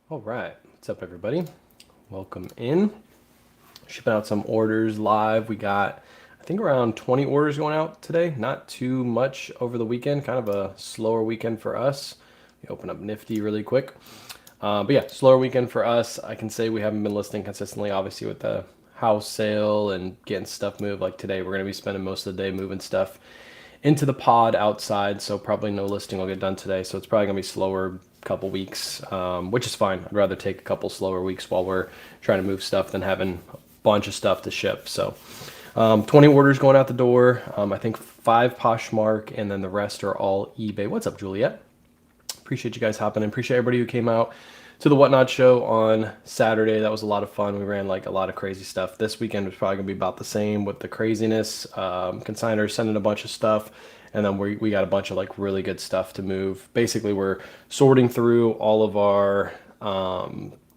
All right, what's up, everybody? Welcome in. Shipping out some orders live. We got, I think, around 20 orders going out today. Not too much over the weekend. Kind of a slower weekend for us. We open up Nifty really quick. But yeah, slower weekend for us. I can say we haven't been listing consistently, obviously, with the house sale and getting stuff moved. Like today, we're going to be spending most of the day moving stuff into the pod outside, so probably no listing will get done today. So it's probably gonna be slower couple weeks, which is fine. I'd rather take a couple slower weeks while we're trying to move stuff than having a bunch of stuff to ship. So 20 orders going out the door. I think 5 Poshmark, and then the rest are all eBay. What's up, Juliet? Appreciate you guys hopping in. Appreciate everybody who came out to the Whatnot show on Saturday. That was a lot of fun. We ran like a lot of crazy stuff. This weekend was probably gonna be about the same with the craziness. Consigners sending a bunch of stuff, and then we got a bunch of like really good stuff to move. Basically, we're sorting through all of our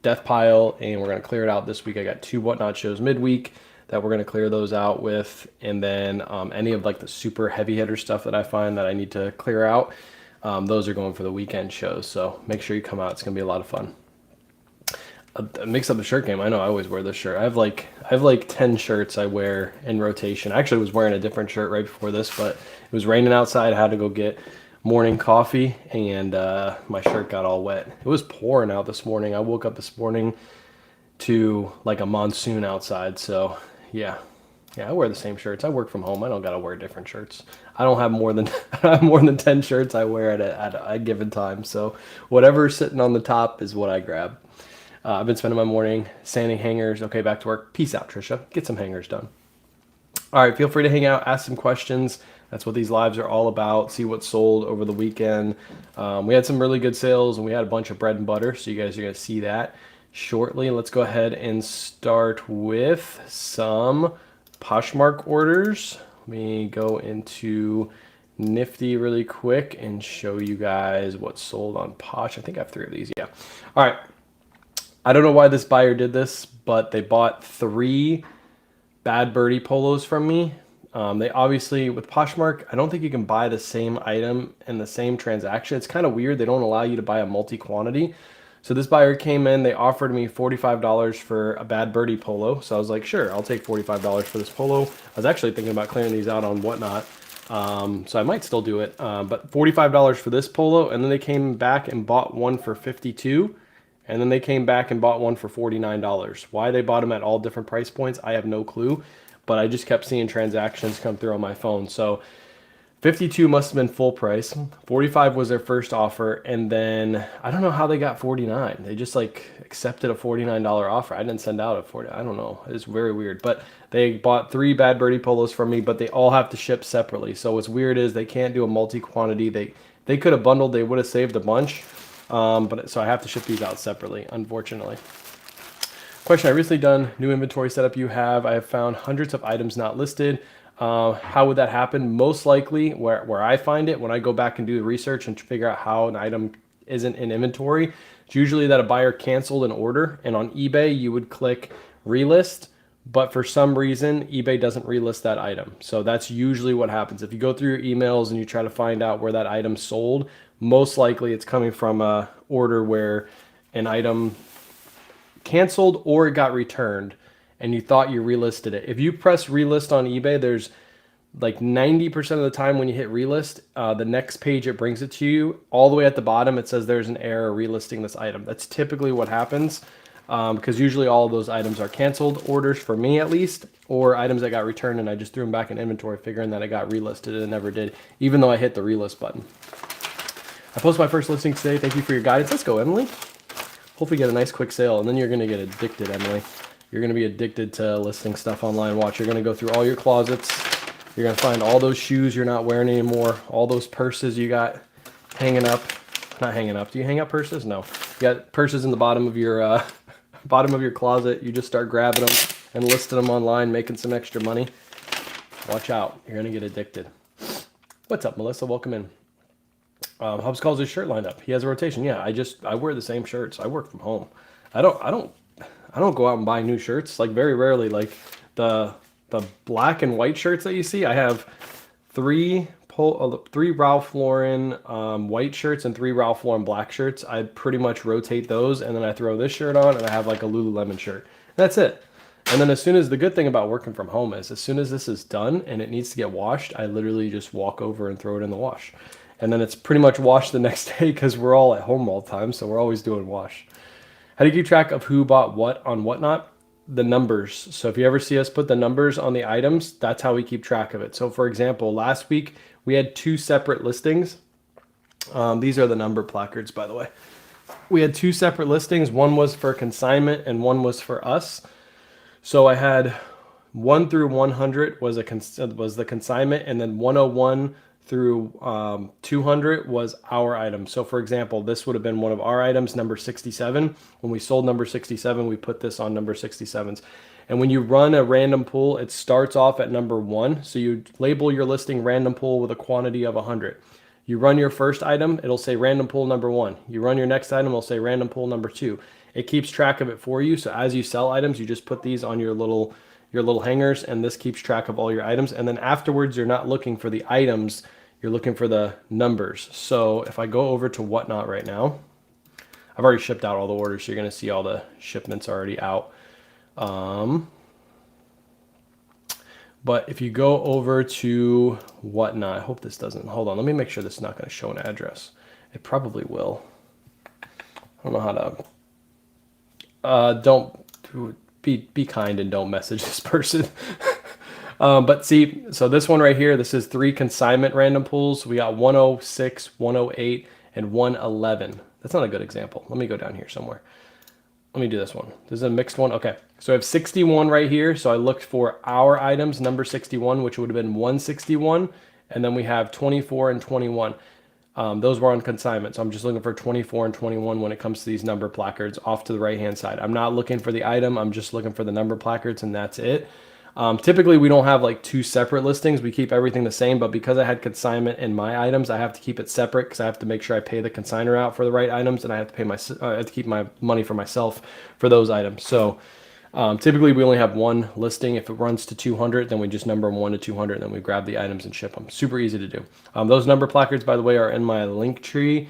death pile, and we're gonna clear it out this week. I got 2 Whatnot shows midweek that we're going to clear those out with, and then any of like the super heavy hitter stuff that I find that I need to clear out, those are going for the weekend shows. So make sure you come out. It's going to be a lot of fun. Mix up the shirt game. I know I always wear this shirt. I have like 10 shirts I wear in rotation. I actually was wearing a different shirt right before this, but it was raining outside. I had to go get morning coffee, and my shirt got all wet. It was pouring out this morning. I woke up this morning to like a monsoon outside. So yeah, I wear the same shirts. I work from home. I don't gotta wear different shirts. I don't have more than I have more than 10 shirts I wear at a given time. So whatever's sitting on the top is what I grab. I've been spending my morning sanding hangers. Okay, back to work. Peace out, Trisha. Get some hangers done. All right, feel free to hang out, ask some questions. That's what these lives are all about. See what sold over the weekend. We had some really good sales, and we had a bunch of bread and butter, so you guys are going to see that shortly. Let's go ahead and start with some Poshmark orders. Let me go into Nifty really quick and show you guys what sold on Posh. I think I have 3 of these. Yeah. All right. I don't know why this buyer did this, but they bought 3 Bad Birdie polos from me. They obviously, with Poshmark, I don't think you can buy the same item in the same transaction. It's kind of weird. They don't allow you to buy a multi-quantity. So this buyer came in, they offered me $45 for a Bad Birdie polo. So I was like, sure, I'll take $45 for this polo. I was actually thinking about clearing these out on Whatnot. So I might still do it. But $45 for this polo, and then they came back and bought one for $52. And then they came back and bought one for $49. Why they bought them at all different price points, I have no clue. But I just kept seeing transactions come through on my phone. So 52 must have been full price. 45 was their first offer, and then I don't know how they got 49. They just like accepted a $49 offer. I didn't send out a 40. I don't know. It's very weird. But they bought 3 Bad Birdie polos from me, but they all have to ship separately. So what's weird is they can't do a multi-quantity. They could have bundled. They would have saved a bunch. But so I have to ship these out separately, unfortunately. Question: I recently done new inventory setup you have. I have found hundreds of items not listed. How would that happen? Most likely, where I find it, when I go back and do the research and figure out how an item isn't in inventory, it's usually that a buyer canceled an order, and on eBay you would click relist, but for some reason eBay doesn't relist that item. So that's usually what happens. If you go through your emails and you try to find out where that item sold, most likely it's coming from a order where an item canceled or it got returned and you thought you relisted it. If you press relist on eBay, there's like 90% of the time when you hit relist, the next page it brings it to you, all the way at the bottom, it says there's an error relisting this item. That's typically what happens, because usually all of those items are canceled orders for me at least, or items that got returned and I just threw them back in inventory figuring that it got relisted, and it never did, even though I hit the relist button. I posted my first listing today. Thank you for your guidance. Let's go, Emily. Hopefully get a nice quick sale, and then you're going to get addicted, Emily. You're going to be addicted to listing stuff online. Watch, you're going to go through all your closets. You're going to find all those shoes you're not wearing anymore, all those purses you got hanging up. Not hanging up. Do you hang up purses? No. You got purses in the bottom of your closet. You just start grabbing them and listing them online, making some extra money. Watch out. You're going to get addicted. What's up, Melissa? Welcome in. Hubs calls his shirt lined up. He has a rotation. Yeah, I wear the same shirts. I work from home. I don't go out and buy new shirts. Like very rarely. Like the black and white shirts that you see, I have 3 three Ralph Lauren white shirts and three Ralph Lauren black shirts. I pretty much rotate those, and then I throw this shirt on, and I have like a Lululemon shirt. That's it. And then the good thing about working from home is as soon as this is done and it needs to get washed, I literally just walk over and throw it in the wash. And then it's pretty much washed the next day because we're all at home all the time, so we're always doing wash. How do you keep track of who bought what on Whatnot? The numbers. So if you ever see us put the numbers on the items, that's how we keep track of it. So for example, last week we had two separate listings. These are the number placards, by the way. We had two separate listings. One was for consignment and one was for us. So I had 1 through 100 was the consignment, and then 101 through 200 was our item. So for example, this would have been one of our items, number 67. When we sold number 67, we put this on number 67's. And when you run a random pull, it starts off at number 1. So you label your listing random pull with a quantity of 100. You run your first item, it'll say random pull number 1. You run your next item, it'll say random pull number 2. It keeps track of it for you. So as you sell items, you just put these on your little hangers, and this keeps track of all your items. And then afterwards, you're not looking for the items, you're looking for the numbers. So if I go over to Whatnot right now, I've already shipped out all the orders, so you're going to see all the shipments already out. But if you go over to Whatnot, I hope this doesn't, hold on, let me make sure this is not going to show an address. It probably will. I don't know how to, don't, be kind and don't message this person. But see, so this one right here, this is 3 consignment random pulls. We got 106, 108, and 111. That's not a good example. Let me go down here somewhere. Let me do this one. This is a mixed one. Okay, so I have 61 right here. So I looked for our items, number 61, which would have been 161. And then we have 24 and 21. Those were on consignment. So I'm just looking for 24 and 21 when it comes to these number placards off to the right-hand side. I'm not looking for the item. I'm just looking for the number placards, and that's it. Typically, we don't have like 2 separate listings. We keep everything the same, but because I had consignment in my items, I have to keep it separate because I have to make sure I pay the consignor out for the right items, and I have to keep my money for myself for those items. So typically, we only have one listing. If it runs to 200, then we just number them 1 to 200, and then we grab the items and ship them. Super easy to do. Those number placards, by the way, are in my link tree.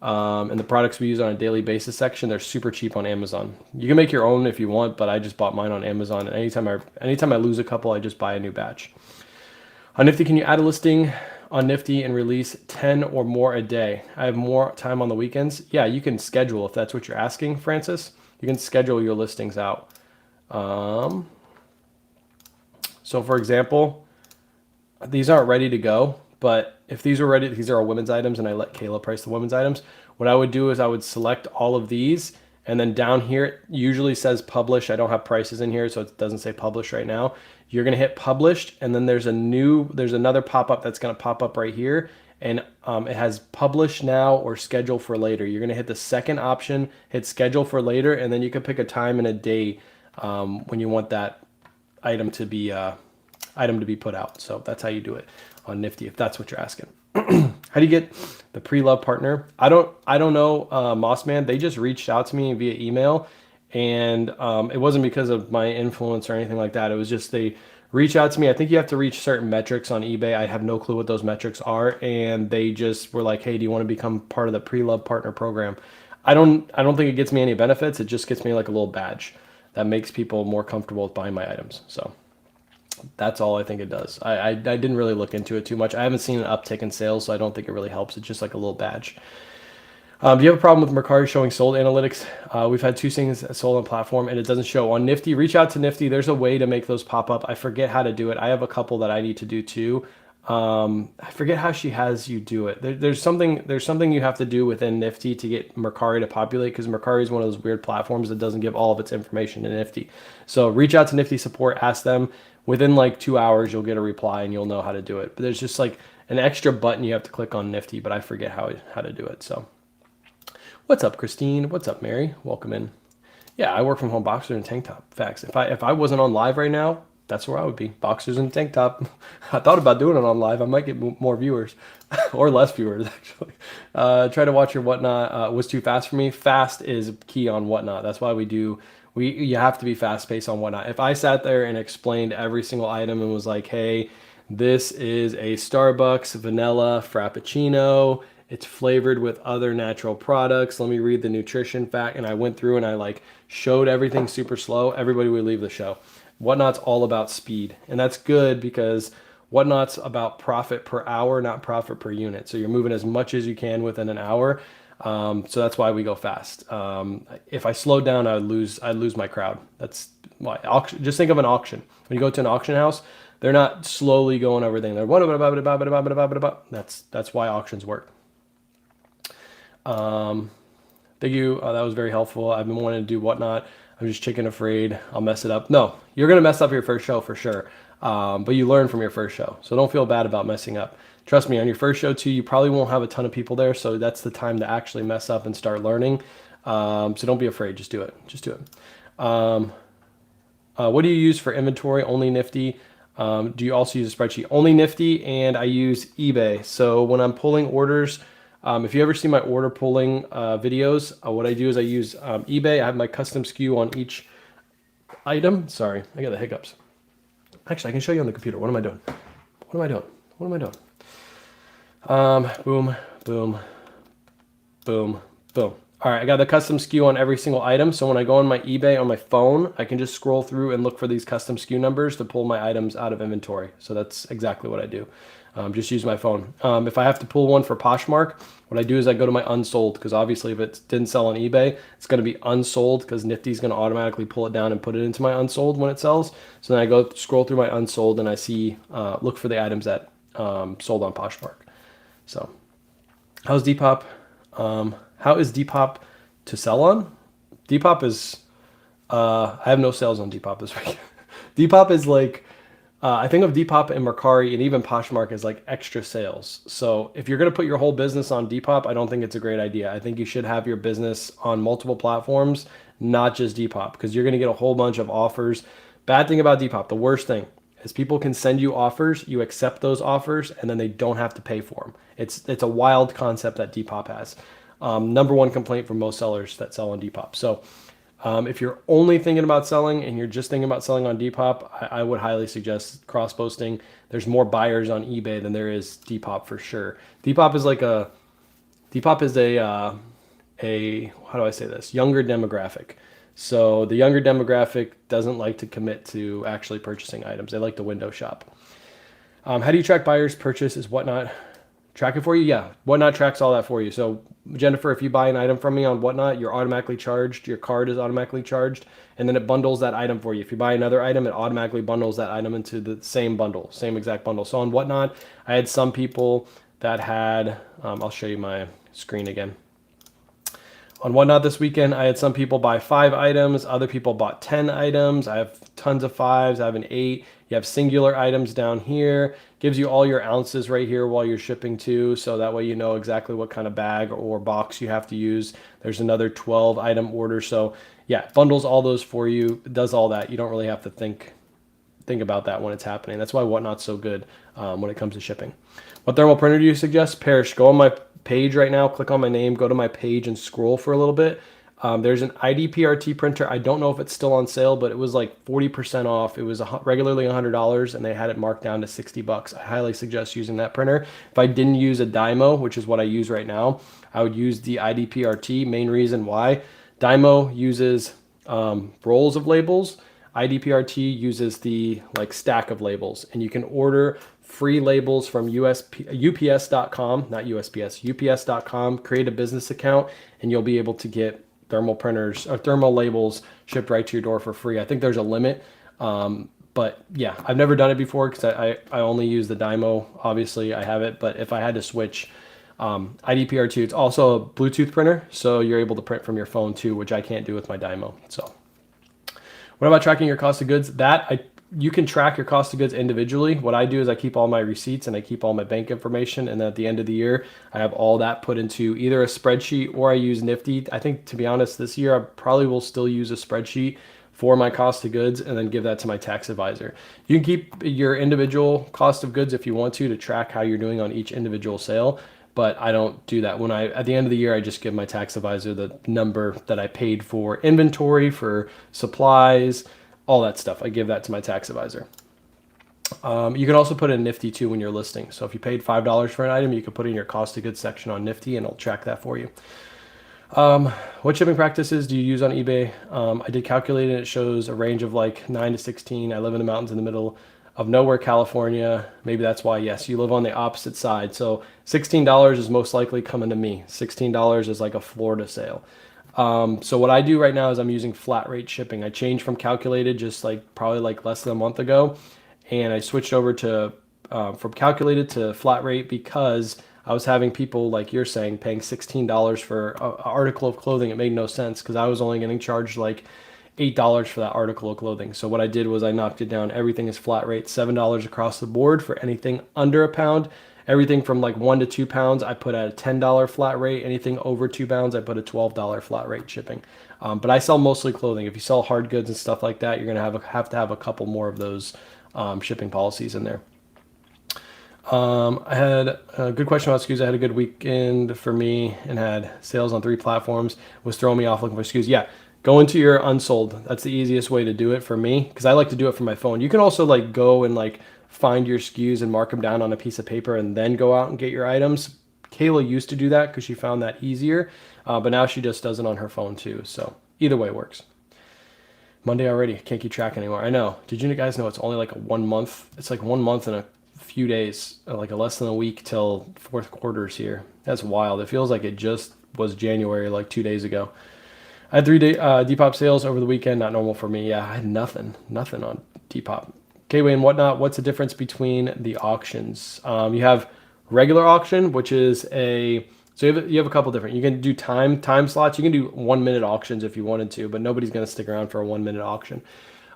And the products we use on a daily basis section, they're super cheap on Amazon. You can make your own if you want, but I just bought mine on Amazon. And anytime I lose a couple, I just buy a new batch. On Nifty, can you add a listing on Nifty and release 10 or more a day? I have more time on the weekends. Yeah, you can schedule if that's what you're asking, Francis. You can schedule your listings out. So for example, these aren't ready to go. But if these are ready, these are all women's items, and I let Kayla price the women's items. What I would do is I would select all of these, and then down here it usually says publish. I don't have prices in here, so it doesn't say publish right now. You're gonna hit published, and then there's another pop-up that's gonna pop up right here, and it has publish now or schedule for later. You're gonna hit the second option, hit schedule for later, and then you can pick a time and a date when you want that item to be put out. So that's how you do it on Nifty, if that's what you're asking. How do you get the pre-love partner? I don't know, Mossman. They just reached out to me via email, and it wasn't because of my influence or anything like that. It was just they reach out to me. I think you have to reach certain metrics on eBay. I have no clue what those metrics are, and they just were like, "Hey, do you want to become part of the pre-love partner program?" I don't think it gets me any benefits. It just gets me like a little badge that makes people more comfortable with buying my items. So that's all I think it does. I didn't really look into it too much. I haven't seen an uptick in sales, so I don't think it really helps. It's just like a little badge. Do you have a problem with Mercari showing sold analytics? We've had 2 things sold on platform, and it doesn't show. On Nifty, reach out to Nifty. There's a way to make those pop up. I forget how to do it. I have a couple that I need to do too. I forget how she has you do it. There's something you have to do within Nifty to get Mercari to populate, because Mercari is one of those weird platforms that doesn't give all of its information to Nifty. So reach out to Nifty support, ask them. Within like 2 hours, you'll get a reply and you'll know how to do it. But there's just like an extra button you have to click on Nifty, but I forget how to do it. So what's up, Christine? What's up, Mary? Welcome in. Yeah, I work from home, boxer and tank top. Facts. If I wasn't on live right now, that's where I would be. Boxers and tank top. I thought about doing it on live. I might get more viewers or less viewers, actually. Try to watch your Whatnot. Was too fast for me. Fast is key on Whatnot. That's why you have to be fast paced on Whatnot. If I sat there and explained every single item and was like, hey, This is a Starbucks vanilla Frappuccino. It's flavored with other natural products. Let me read the nutrition fact. And I went through and I like showed everything super slow. Everybody would leave the show. Whatnot's all about speed. And that's good because Whatnot's about profit per hour, not profit per unit. So you're moving as much as you can within an hour. So that's why we go fast. If I slowed down, I'd lose my crowd. That's why. Just think of an auction. When you go to an auction house, they're not slowly going over everything. That's why auctions work. Thank you. That was very helpful. I've been wanting to do Whatnot. I'm just chicken afraid I'll mess it up. No, you're gonna mess up your first show for sure. But you learn from your first show, so don't feel bad about messing up. Trust me, on your first show too, you probably won't have a ton of people there, so that's the time to actually mess up and start learning. So don't be afraid. Just do it. Just do it. What do you use for inventory? Only Nifty. Do you also use a spreadsheet? Only Nifty, and I use eBay. So when I'm pulling orders, if you ever see my order pulling videos, what I do is I use eBay. I have my custom SKU on each item. Sorry, I got the hiccups. Actually, I can show you on the computer. What am I doing? What am I doing? What am I doing? Boom, boom, boom, boom. All right, I got the custom SKU on every single item. So when I go on my eBay on my phone, I can just scroll through and look for these custom SKU numbers to pull my items out of inventory. So that's exactly what I do. Just use my phone. If I have to pull one for Poshmark, what I do is I go to my unsold, because obviously if it didn't sell on eBay, it's going to be unsold because Nifty's going to automatically pull it down and put it into my unsold when it sells. So then I go scroll through my unsold and I see, look for the items that sold on Poshmark. So how's Depop? How is Depop to sell on? Depop is, I have no sales on Depop this week. Depop is like, I think of Depop and Mercari and even Poshmark as like extra sales. So if you're going to put your whole business on Depop, I don't think it's a great idea. I think you should have your business on multiple platforms, not just Depop, because you're going to get a whole bunch of offers. Bad thing about Depop, the worst thing is people can send you offers, you accept those offers, and then they don't have to pay for them. It's a wild concept that Depop has. Number one complaint from most sellers that sell on Depop. So if you're only thinking about selling and you're just thinking about selling on Depop, I would highly suggest cross posting. There's more buyers on eBay than there is Depop for sure. Depop is a how do I say this? Younger demographic. So the younger demographic doesn't like to commit to actually purchasing items. They like to window shop. How do you track buyers' purchase? Is Whatnot track it for you? Yeah, Whatnot tracks all that for you. So Jennifer, if you buy an item from me on Whatnot, you're automatically charged. Your card is automatically charged, and then it bundles that item for you. If you buy another item, it automatically bundles that item into the same bundle, same exact bundle. So on Whatnot, I had some people that had, I'll show you my screen again. On Whatnot this weekend, I had some people buy 5 items. Other people bought 10 items. I have tons of 5s. I have an 8. You have singular items down here. Gives you all your ounces right here while you're shipping too. So that way you know exactly what kind of bag or box you have to use. There's another 12 item order. So yeah, bundles all those for you. It does all that. You don't really have to think about that when it's happening. That's why Whatnot's so good when it comes to shipping. What thermal printer do you suggest? Parrish, go on my page right now, click on my name, go to my page and scroll for a little bit. There's an IDPRT printer. I don't know if it's still on sale, but it was like 40% off. It was regularly $100 and they had it marked down to $60. I highly suggest using that printer. If I didn't use a Dymo, which is what I use right now, I would use the IDPRT. Main reason why: Dymo uses rolls of labels. IDPRT uses the like stack of labels, and you can order free labels from UPS.com, not USPS, UPS.com. Create a business account, and you'll be able to get thermal printers or thermal labels shipped right to your door for free. I think there's a limit, but yeah, I've never done it before because I only use the Dymo. Obviously, I have it, but if I had to switch, IDPRT, it's also a Bluetooth printer, so you're able to print from your phone too, which I can't do with my Dymo. So. What about tracking your cost of goods? You can track your cost of goods individually. What I do is I keep all my receipts and I keep all my bank information, and then at the end of the year, I have all that put into either a spreadsheet or I use Nifty. I think, to be honest, this year I probably will still use a spreadsheet for my cost of goods and then give that to my tax advisor. You can keep your individual cost of goods if you want to track how you're doing on each individual sale. But I don't do that. At the end of the year, I just give my tax advisor the number that I paid for inventory, for supplies, all that stuff. I give that to my tax advisor. You can also put in Nifty too when you're listing. So if you paid $5 for an item, you can put in your cost of goods section on Nifty and it'll track that for you. What shipping practices do you use on eBay? I did calculate it. It shows a range of like 9 to 16. I live in the mountains in the middle of nowhere, California. Maybe that's why, yes, you live on the opposite side. So $16 is most likely coming to me. $16 is like a Florida sale. So what I do right now is I'm using flat rate shipping. I changed from calculated just like probably like less than a month ago. And I switched over to from calculated to flat rate because I was having people like you're saying paying $16 for an article of clothing. It made no sense because I was only getting charged like $8 for that article of clothing. So what I did was I knocked it down. Everything is flat rate, $7 across the board for anything under a pound. Everything from like 1 to 2 pounds, I put at a $10 flat rate. Anything over 2 pounds, I put a $12 flat rate shipping. But I sell mostly clothing. If you sell hard goods and stuff like that, you're gonna have to have a couple more of those shipping policies in there. I had a good question about SKUs. I had a good weekend for me and had sales on 3 platforms. Was throwing me off looking for SKUs. Yeah, go into your unsold. That's the easiest way to do it for me because I like to do it from my phone. You can also like go and like find your SKUs and mark them down on a piece of paper and then go out and get your items. Kayla used to do that because she found that easier, but now she just does it on her phone too. So either way works. Monday already. Can't keep track anymore. I know. Did you guys know it's only like a 1 month? It's like 1 month and a few days, like a less than a week till fourth quarter's here. That's wild. It feels like it just was January like 2 days ago. I had 3 day Depop sales over the weekend. Not normal for me. Yeah, I had nothing on Depop. Gateway and whatnot. What's the difference between the auctions? You have regular auction, which is so you have a couple different. You can do time slots. You can do 1 minute auctions if you wanted to, but nobody's going to stick around for a 1 minute auction.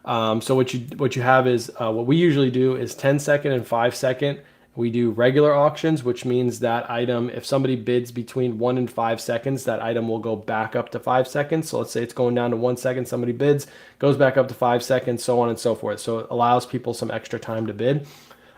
So what you have is what we usually do is 10-second and 5-second. We do regular auctions, which means that item, if somebody bids between 1 and 5 seconds, that item will go back up to 5 seconds. So let's say it's going down to 1 second, somebody bids, goes back up to 5 seconds, so on and so forth. So it allows people some extra time to bid.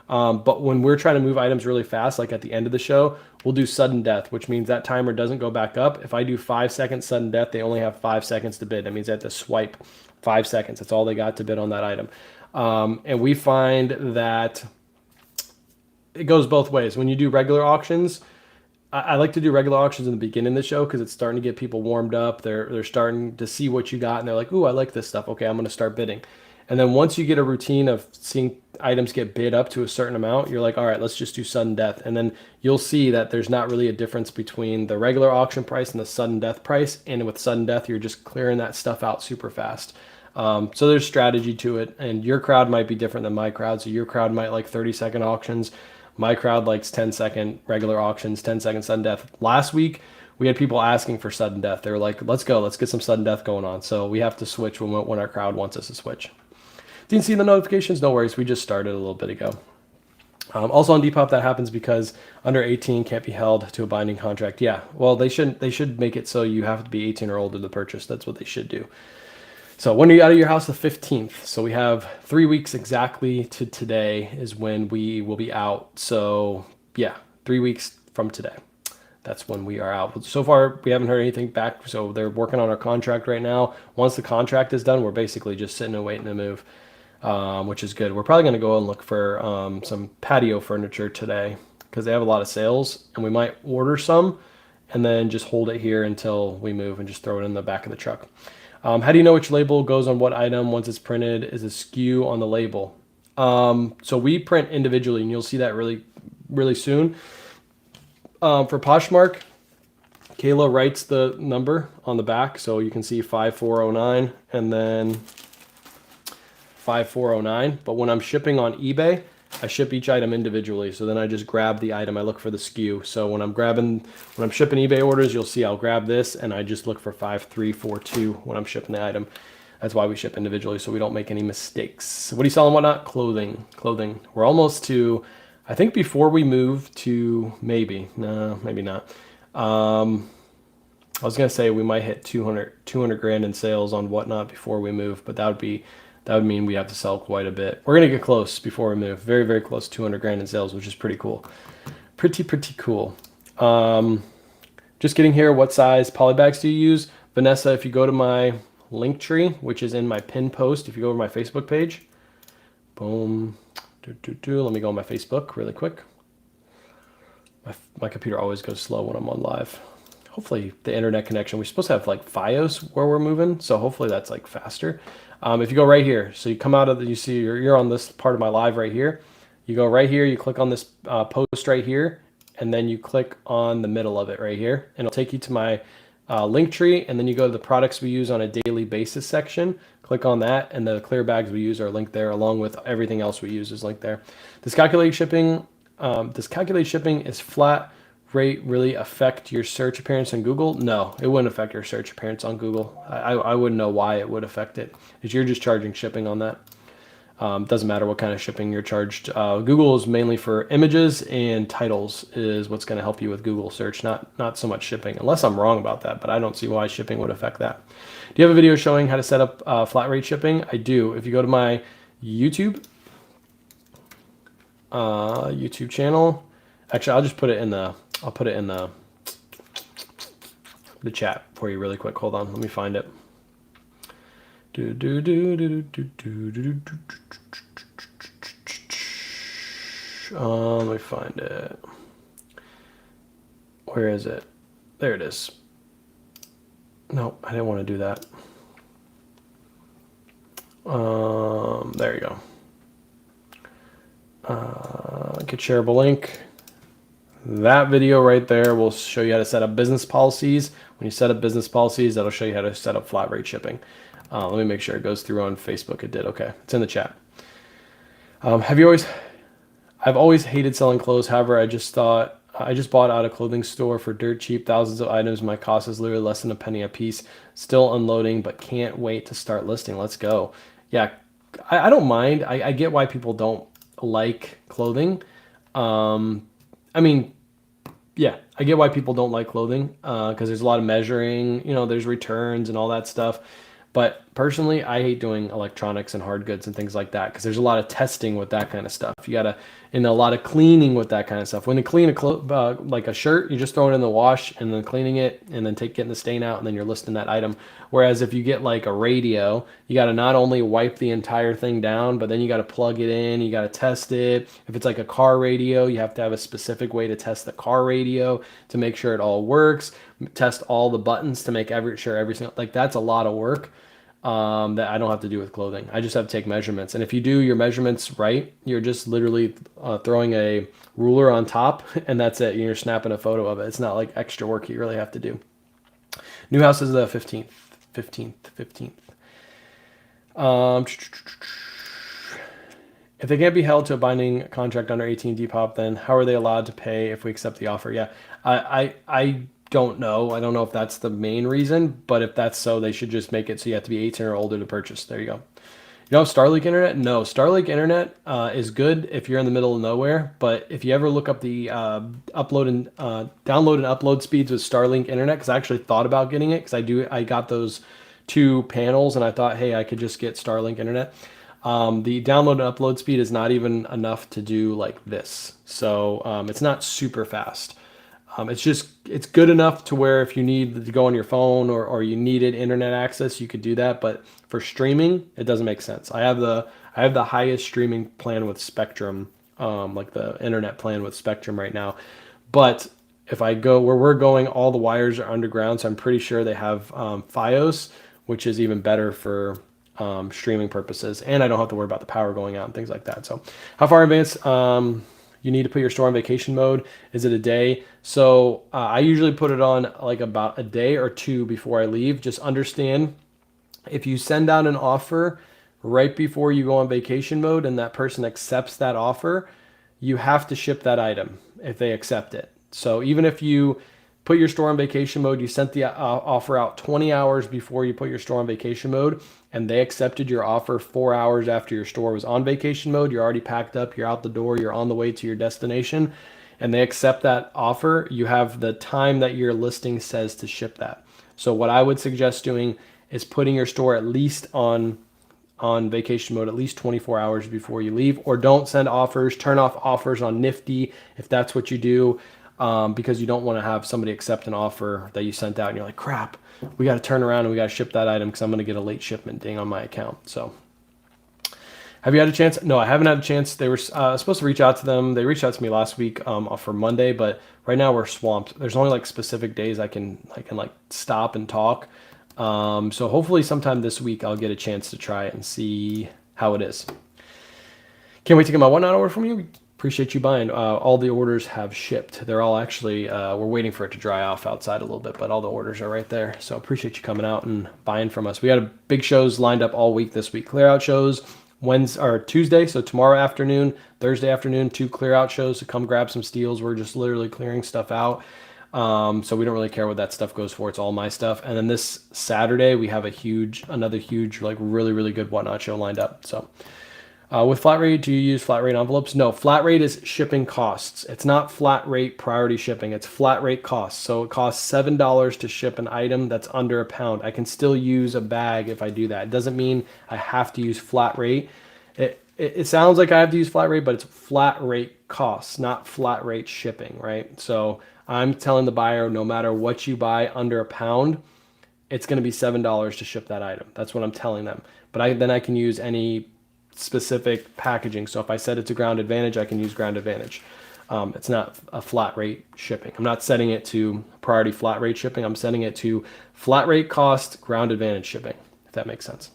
But when we're trying to move items really fast, like at the end of the show, we'll do sudden death, which means that timer doesn't go back up. If I do 5 seconds sudden death, they only have 5 seconds to bid. That means they have to swipe 5 seconds. That's all they got to bid on that item. And we find that it goes both ways. When you do regular auctions, I like to do regular auctions in the beginning of the show because it's starting to get people warmed up. They're starting to see what you got and they're like, ooh, I like this stuff. Okay, I'm going to start bidding. And then once you get a routine of seeing items get bid up to a certain amount, you're like, all right, let's just do sudden death. And then you'll see that there's not really a difference between the regular auction price and the sudden death price. And with sudden death, you're just clearing that stuff out super fast. So there's strategy to it. And your crowd might be different than my crowd. So your crowd might like 30-second auctions. My crowd likes 10-second regular auctions, 10-second sudden death. Last week, we had people asking for sudden death. They were like, let's go. Let's get some sudden death going on. So we have to switch when our crowd wants us to switch. Didn't see the notifications? No worries. We just started a little bit ago. Also on Depop, that happens because under 18 can't be held to a binding contract. Yeah, well, they should make it so you have to be 18 or older to purchase. That's what they should do. So when are you out of your house? The 15th. So we have 3 weeks exactly to today is when we will be out. So yeah, 3 weeks from today. That's when we are out. So far, we haven't heard anything back. So they're working on our contract right now. Once the contract is done, we're basically just sitting and waiting to move. Which is good. We're probably going to go and look for some patio furniture today because they have a lot of sales and we might order some and then just hold it here until we move and just throw it in the back of the truck. How do you know which label goes on what item once it's printed? Is a SKU on the label? So we print individually and you'll see that really, really soon. For Poshmark, Kayla writes the number on the back so you can see 5409 and then 5409, but when I'm shipping on eBay, I ship each item individually. So then I just grab the item. I look for the SKU. So when I'm shipping eBay orders, you'll see I'll grab this and I just look for 5342 when I'm shipping the item. That's why we ship individually so we don't make any mistakes. What do you sell and whatnot? Clothing. We're almost to, I think before we move to maybe not. I was gonna say we might hit 200 grand in sales on whatnot before we move, but that would mean we have to sell quite a bit. We're going to get close before we move. Very, very close to 200 grand in sales, which is pretty cool. Pretty cool. Just getting here. What size polybags do you use? Vanessa, if you go to my link tree, which is in my pin post, if you go to my Facebook page, boom, Let me go on my Facebook really quick. My computer always goes slow when I'm on live. Hopefully the internet connection, we're supposed to have like Fios where we're moving, so hopefully that's like faster. If you go right here, so you come out of the, you see you're on this part of my live right here. You go right here, you click on this post right here, and then you click on the middle of it right here, and it'll take you to my link tree, and then you go to the products we use on a daily basis section. Click on that, and the clear bags we use are linked there, along with everything else we use is linked there. Does calculate shipping is flat rate really affect your search appearance on Google? No, it wouldn't affect your search appearance on Google. I wouldn't know why it would affect it, because you're just charging shipping on that. Doesn't matter what kind of shipping you're charged. Google is mainly for images, and titles is what's going to help you with Google search, not so much shipping, unless I'm wrong about that, but I don't see why shipping would affect that. Do you have a video showing how to set up flat rate shipping? I do. If you go to my YouTube channel, actually I'll just put it in the chat for you really quick. Hold on, let me find it. Let me find it. Where is it? There it is. No, I didn't want to do that. There you go. Get shareable link. That video right there will show you how to set up business policies. When you set up business policies, that'll show you how to set up flat rate shipping. Let me make sure it goes through on Facebook. It did. Okay, it's in the chat. I've always hated selling clothes. However, I just bought out a clothing store for dirt cheap, thousands of items. My cost is literally less than a penny a piece. Still unloading, but can't wait to start listing. Let's go. Yeah, I don't mind. I get why people don't like clothing. I mean, yeah, I get why people don't like clothing because there's a lot of measuring, there's returns and all that stuff. But personally, I hate doing electronics and hard goods and things like that because there's a lot of testing with that kind of stuff. You gotta, and a lot of cleaning with that kind of stuff. When you clean like a shirt, you just throw it in the wash and then cleaning it and then getting the stain out and then you're listing that item. Whereas if you get like a radio, you gotta not only wipe the entire thing down, but then you gotta plug it in, you gotta test it. If it's like a car radio, you have to have a specific way to test the car radio to make sure it all works. Test all the buttons to make sure every single, like that's a lot of work. That I don't have to do with clothing. I just have to take measurements. And if you do your measurements right, you're just literally throwing a ruler on top and that's it. You're snapping a photo of it. It's not like extra work you really have to do. New house is the 15th. If they can't be held to a binding contract under AT&T Pop, then how are they allowed to pay if we accept the offer? Yeah, I don't know. I don't know if that's the main reason, but if that's so, they should just make it so you have to be 18 or older to purchase. There you go. You don't have Starlink internet? No, Starlink internet is good if you're in the middle of nowhere. But if you ever look up the download and upload speeds with Starlink internet, because I actually thought about getting it, because I got those 2 panels and I thought, hey, I could just get Starlink internet. The download and upload speed is not even enough to do like this. So it's not super fast. It's good enough to where if you need to go on your phone or you needed internet access, you could do that. But for streaming, it doesn't make sense. I have the highest streaming plan with Spectrum, like the internet plan with Spectrum right now. But if I go where we're going, all the wires are underground, so I'm pretty sure they have Fios, which is even better for streaming purposes, and I don't have to worry about the power going out and things like that. So, how far in advance you need to put your store on vacation mode? Is it a day? So I usually put it on like about a day or 2 before I leave. Just understand, if you send out an offer right before you go on vacation mode and that person accepts that offer, you have to ship that item if they accept it. So even if you put your store on vacation mode, you sent the offer out 20 hours before you put your store on vacation mode, and they accepted your offer 4 hours after your store was on vacation mode, you're already packed up, you're out the door, you're on the way to your destination, and they accept that offer, you have the time that your listing says to ship that. So what I would suggest doing is putting your store at least on vacation mode at least 24 hours before you leave, or don't send offers, turn off offers on Nifty if that's what you do. Because you don't want to have somebody accept an offer that you sent out and you're like, crap, we got to turn around and we got to ship that item because I'm going to get a late shipment ding on my account. So Have you had a chance? No, I haven't had a chance. They were supposed to reach out to them. They reached out to me last week for Monday, but right now we're swamped. There's only like specific days I can like stop and talk. So hopefully sometime this week I'll get a chance to try it and see how it is. Can't wait to get my Whatnot order from you. Appreciate you buying. All the orders have shipped. They're all actually, we're waiting for it to dry off outside a little bit, but all the orders are right there. So appreciate you coming out and buying from us. We got big shows lined up all week this week. Clear out shows Wednesday or Tuesday. So tomorrow afternoon, Thursday afternoon, 2 clear out shows. So come grab some steals. We're just literally clearing stuff out. So we don't really care what that stuff goes for. It's all my stuff. And then this Saturday, we have another huge, like really, really good Whatnot show lined up. So with flat rate, do you use flat rate envelopes? No, flat rate is shipping costs. It's not flat rate priority shipping. It's flat rate costs. So it costs $7 to ship an item that's under £1. I can still use a bag if I do that. It doesn't mean I have to use flat rate. It sounds like I have to use flat rate, but it's flat rate costs, not flat rate shipping, right? So I'm telling the buyer, no matter what you buy under £1, it's going to be $7 to ship that item. That's what I'm telling them. But then I can use any specific packaging. So if I said it's a Ground Advantage, I can use Ground Advantage. It's not a flat rate shipping. I'm not setting it to priority flat rate shipping. I'm setting it to flat rate cost Ground Advantage shipping, if that makes sense.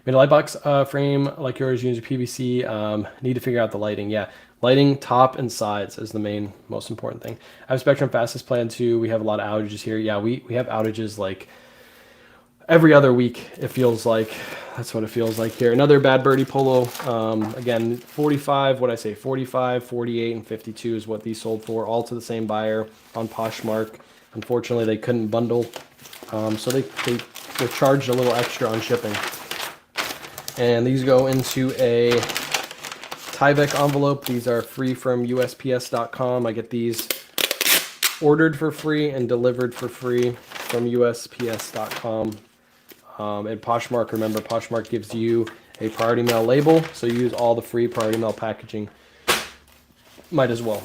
Made a light box frame like yours using PVC. Need to figure out the lighting. Yeah, lighting top and sides is the most important thing. I have Spectrum Fastest Plan too. We have a lot of outages here. Yeah, we have outages like every other week, it feels like. That's what it feels like here. Another Bad Birdie Polo. Again, 45, what I say, 45, 48, and 52 is what these sold for, all to the same buyer on Poshmark. Unfortunately, they couldn't bundle, so they were charged a little extra on shipping. And these go into a Tyvek envelope. These are free from USPS.com. I get these ordered for free and delivered for free from USPS.com. And Poshmark, remember, Poshmark gives you a priority mail label, so you use all the free priority mail packaging. Might as well.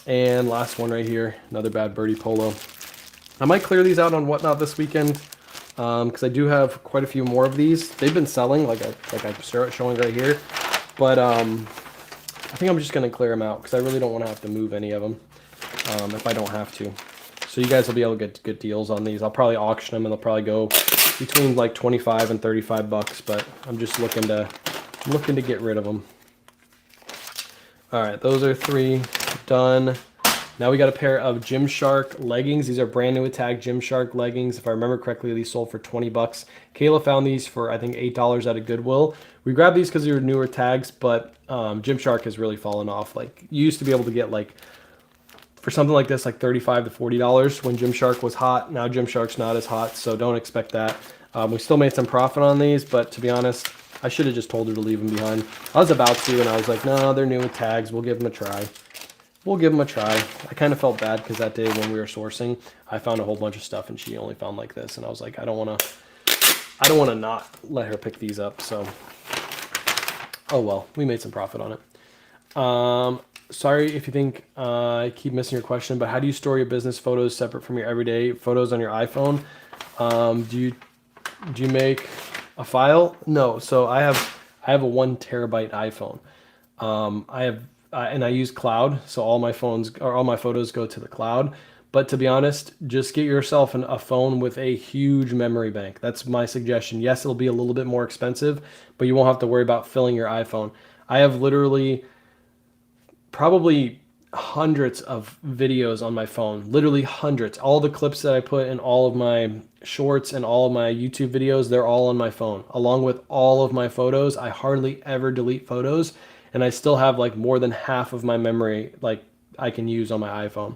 And last one right here, another Bad Birdie Polo. I might clear these out on Whatnot this weekend, because I do have quite a few more of these. They've been selling, like I'm showing right here, but I think I'm just going to clear them out, because I really don't want to have to move any of them if I don't have to. So you guys will be able to get good deals on these. I'll probably auction them, and they'll probably go between like 25 and 35 bucks, but I'm just looking to get rid of them. All right, those are 3 done. Now we got a pair of Gymshark leggings. These are brand new tag Gymshark leggings. If I remember correctly, these sold for 20 bucks. Kayla found these for, I think, $8 at a Goodwill. We grabbed these because they were newer tags, but Gymshark has really fallen off. Like, you used to be able to get like, for something like this, like $35 to $40 when Gymshark was hot. Now Gymshark's not as hot, so don't expect that. We still made some profit on these, but to be honest, I should have just told her to leave them behind. I was about to, and I was like, no, they're new with tags. We'll give them a try. We'll give them a try. I kind of felt bad because that day when we were sourcing, I found a whole bunch of stuff, and she only found like this, and I was like, I don't want to not let her pick these up. So, oh well, we made some profit on it. Sorry if you think I keep missing your question, but how do you store your business photos separate from your everyday photos on your iPhone? Do you make a file? No. So I have a 1 terabyte iPhone. And I use cloud, so all my photos go to the cloud. But to be honest, just get yourself a phone with a huge memory bank. That's my suggestion. Yes, it'll be a little bit more expensive, but you won't have to worry about filling your iPhone. I have literally probably hundreds of videos on my phone, literally hundreds. All the clips that I put in all of my shorts and all of my YouTube videos, they're all on my phone, along with all of my photos. I hardly ever delete photos, and I still have like more than half of my memory like I can use on my iPhone.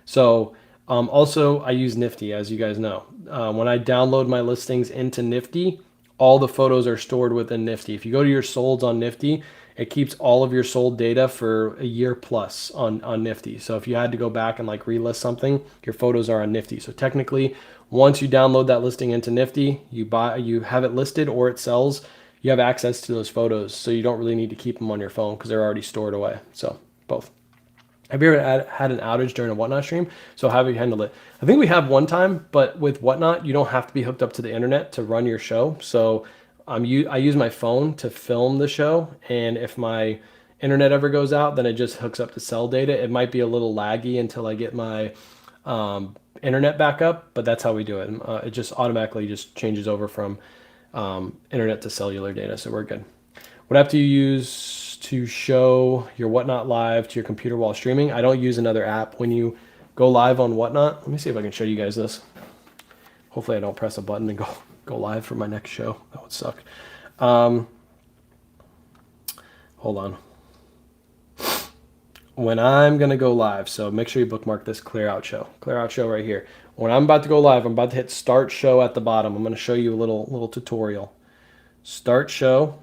So also I use Nifty, as you guys know. When I download my listings into Nifty, all the photos are stored within Nifty. If you go to your solds on Nifty, it keeps all of your sold data for a year plus on Nifty. So if you had to go back and like relist something, your photos are on Nifty. So technically, once you download that listing into Nifty, you have it listed or it sells, you have access to those photos. So you don't really need to keep them on your phone because they're already stored away. So both. Have you ever had an outage during a Whatnot stream? So how have you handled it? I think we have one time, but with Whatnot, you don't have to be hooked up to the internet to run your show. So I use my phone to film the show, and if my internet ever goes out, then it just hooks up to cell data. It might be a little laggy until I get my internet back up, but that's how we do it. It just automatically just changes over from internet to cellular data, so we're good. What app do you use to show your Whatnot live to your computer while streaming? I don't use another app. When you go live on Whatnot, let me see if I can show you guys this. Hopefully I don't press a button and go live for my next show. That would suck. Hold on. When I'm going to go live, so make sure you bookmark this clear out show right here. When I'm about to go live, I'm about to hit start show at the bottom. I'm going to show you a little tutorial. Start show.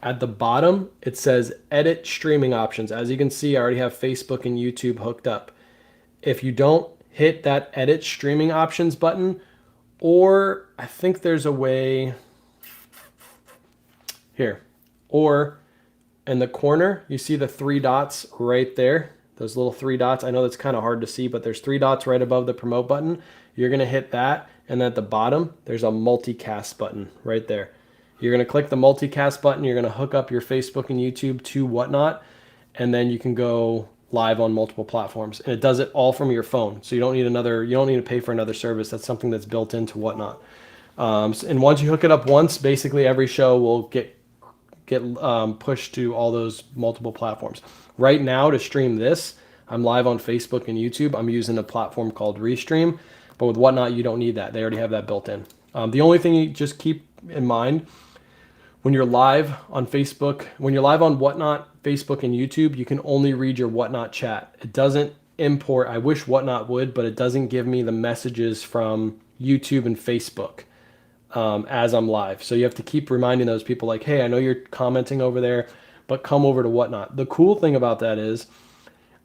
At the bottom, it says edit streaming options. As you can see, I already have Facebook and YouTube hooked up. If you don't hit that edit streaming options button, or I think there's a way here, or in the corner, you see the 3 dots right there. Those little 3 dots. I know that's kind of hard to see, but there's 3 dots right above the promote button. You're going to hit that. And at the bottom, there's a multicast button right there. You're going to click the multicast button. You're going to hook up your Facebook and YouTube to Whatnot. And then you can go live on multiple platforms. And it does it all from your phone. So you don't need to pay for another service. That's something that's built into Whatnot. And once you hook it up once, basically every show will get pushed to all those multiple platforms. Right now, to stream this, I'm live on Facebook and YouTube. I'm using a platform called Restream, but with Whatnot, you don't need that. They already have that built in. The only thing you just keep in mind when you're live on Facebook, when you're live on Whatnot, Facebook, and YouTube, you can only read your Whatnot chat. It doesn't import. I wish Whatnot would, but it doesn't give me the messages from YouTube and Facebook as I'm live. So you have to keep reminding those people like, hey, I know you're commenting over there, but come over to Whatnot. The cool thing about that is,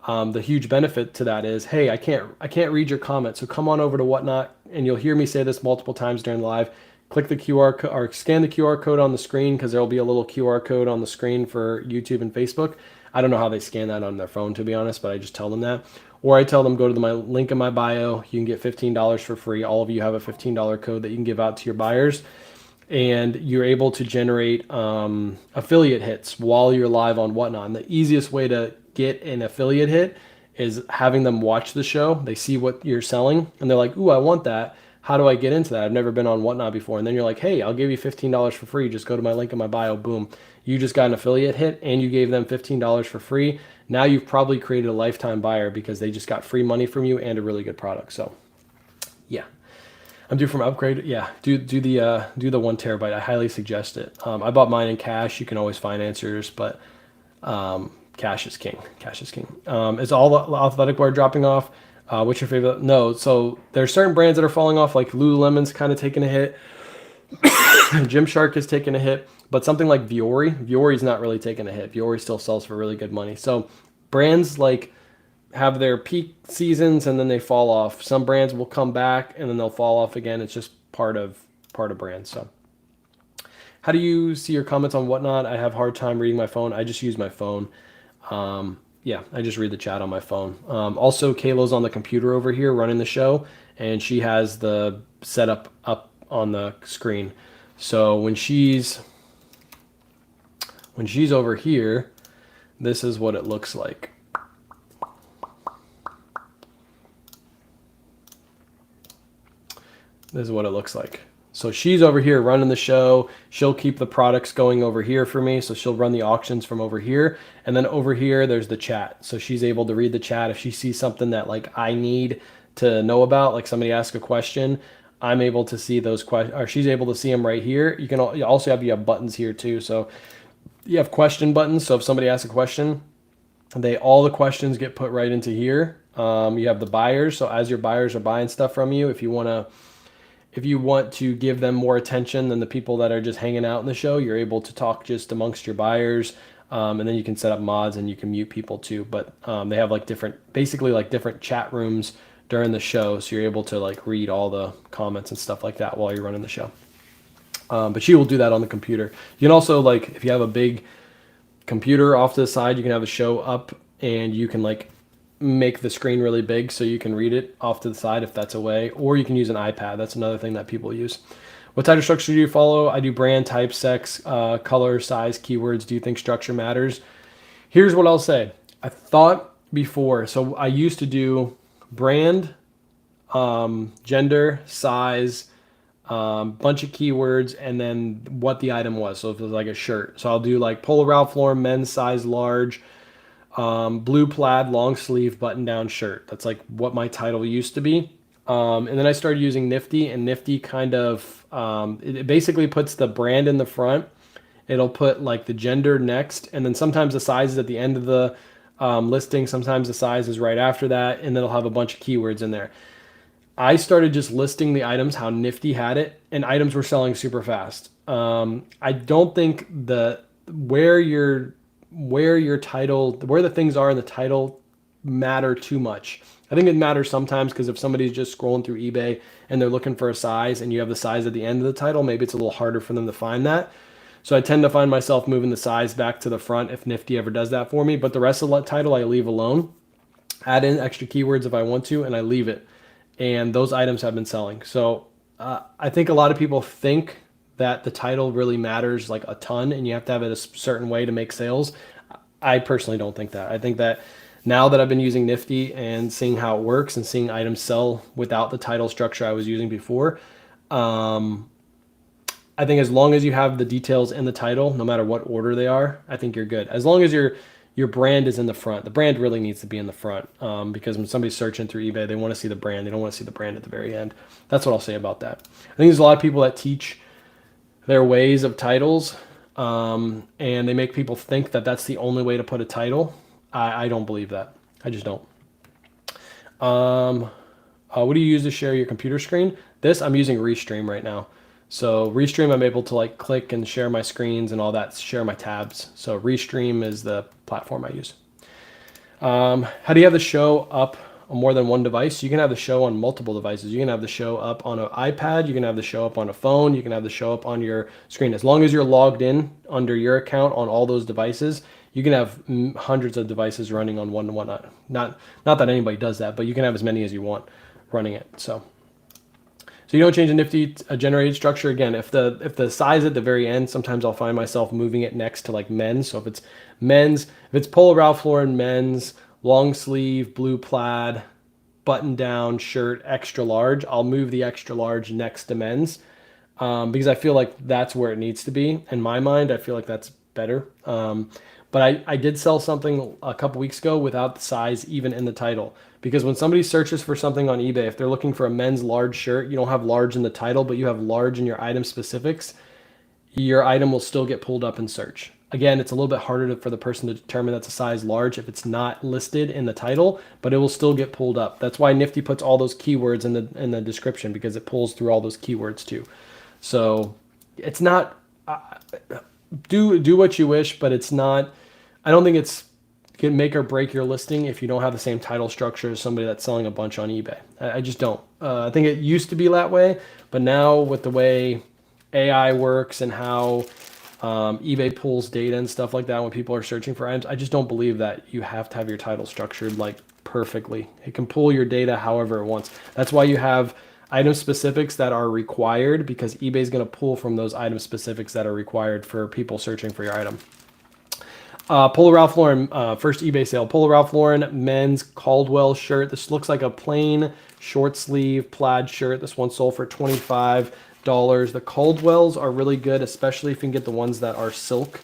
the huge benefit to that is, hey, I can't read your comment, so come on over to Whatnot, and you'll hear me say this multiple times during live. Click the QR code or scan the QR code on the screen, because there will be a little QR code on the screen for YouTube and Facebook. I don't know how they scan that on their phone, to be honest, but I just tell them that. Or I tell them, go to my link in my bio. You can get $15 for free. All of you have a $15 code that you can give out to your buyers. And you're able to generate affiliate hits while you're live on Whatnot. And the easiest way to get an affiliate hit is having them watch the show. They see what you're selling, and they're like, ooh, I want that. How do I get into that? I've never been on Whatnot before. And then you're like, hey, I'll give you $15 for free. Just go to my link in my bio. Boom. You just got an affiliate hit, and you gave them $15 for free. Now you've probably created a lifetime buyer because they just got free money from you and a really good product. So yeah, I'm due for an upgrade. Yeah, do the 1 terabyte. I highly suggest it. I bought mine in cash. You can always finance yours, but cash is king. Cash is king. Is all athletic wear dropping off? What's your favorite? No. So there's certain brands that are falling off, like Lululemon's kind of taking a hit. Gymshark is taking a hit, but something like Viori's not really taking a hit. Viori still sells for really good money. So brands like have their peak seasons and then they fall off. Some brands will come back and then they'll fall off again. It's just part of brands. So how do you see your comments on Whatnot? I have a hard time reading my phone. I just use my phone. Yeah, I just read the chat on my phone. Also, Kayla's on the computer over here running the show, and she has the setup up on the screen. So when she's over here, this is what it looks like. This is what it looks like. So she's over here running the show. She'll keep the products going over here for me. So she'll run the auctions from over here. And then over here, there's the chat. So she's able to read the chat. If she sees something that like I need to know about, like somebody ask a question, I'm able to see those questions, or she's able to see them right here. You can also have buttons here too. So you have question buttons. So if somebody asks a question, all the questions get put right into here. You have the buyers. So as your buyers are buying stuff from you, if you want to give them more attention than the people that are just hanging out in the show, you're able to talk just amongst your buyers. And then you can set up mods and you can mute people too. But they have like different chat rooms during the show. So you're able to like read all the comments and stuff like that while you're running the show. But she will do that on the computer. You can also, like, if you have a big computer off to the side, you can have a show up and you can like make the screen really big so you can read it off to the side if that's a way, or you can use an iPad. That's another thing that people use. What title structure do you follow? I do brand, type, sex, color, size, keywords. Do you think structure matters? Here's what I'll say. I thought before, so I used to do brand, gender, size, bunch of keywords, and then what the item was. So if it was like a shirt, so I'll do like Polo Ralph Lauren men's size large, blue plaid long sleeve button down shirt. That's like what my title used to be. And then I started using Nifty, and Nifty kind of it basically puts the brand in the front. It'll put like the gender next, and then sometimes the size is at the end of the listing. Sometimes the size is right after that, and then it'll have a bunch of keywords in there. I started just listing the items how Nifty had it, and items were selling super fast. I don't think the where your title, where the things are in the title matter too much. I think it matters sometimes because if somebody's just scrolling through eBay and they're looking for a size and you have the size at the end of the title, maybe it's a little harder for them to find that. So I tend to find myself moving the size back to the front if Nifty ever does that for me. But the rest of the title I leave alone. Add in extra keywords if I want to, and I leave it. And those items have been selling. So I think a lot of people think that the title really matters like a ton and you have to have it a certain way to make sales. I personally don't think that. I think that now that I've been using Nifty and seeing how it works and seeing items sell without the title structure I was using before, I think as long as you have the details in the title, no matter what order they are, I think you're good. As long as your brand is in the front. The brand really needs to be in the front because when somebody's searching through eBay, they want to see the brand. They don't want to see the brand at the very end. That's what I'll say about that. I think there's a lot of people that teach their ways of titles and they make people think that that's the only way to put a title. I don't believe that. I just don't. What do you use to share your computer screen? I'm using Restream right now. So Restream, I'm able to like click and share my screens and all that, share my tabs. So Restream is the platform I use. How do you have the show up on more than one device? You can have the show on multiple devices. You can have the show up on an iPad. You can have the show up on a phone. You can have the show up on your screen. As long as you're logged in under your account on all those devices, you can have hundreds of devices running on one. Not that anybody does that, but you can have as many as you want running it. So you don't change a Nifty generated structure. Again, if the size at the very end, sometimes I'll find myself moving it next to like men's. So if it's men's, if it's Polo Ralph Lauren men's, long sleeve, blue plaid, button down shirt, extra large, I'll move the extra large next to men's because I feel like that's where it needs to be. In my mind, I feel like that's better. But I did sell something a couple weeks ago without the size even in the title. Because when somebody searches for something on eBay, if they're looking for a men's large shirt, you don't have large in the title, but you have large in your item specifics, your item will still get pulled up in search. Again, it's a little bit harder for the person to determine that's a size large if it's not listed in the title, but it will still get pulled up. That's why Nifty puts all those keywords in the description because it pulls through all those keywords too. So it's not do what you wish, but it's not. I don't think it's can make or break your listing if you don't have the same title structure as somebody that's selling a bunch on eBay. I just don't. I think it used to be that way, but now with the way AI works and how eBay pulls data and stuff like that when people are searching for items, I just don't believe that you have to have your title structured like perfectly. It can pull your data however it wants. That's why you have item specifics that are required because eBay is going to pull from those item specifics that are required for people searching for your item. Polo Ralph Lauren, first eBay sale. Polo Ralph Lauren men's Caldwell shirt. This looks like a plain short sleeve plaid shirt. This one sold for $25. The Caldwells are really good, especially if you can get the ones that are silk.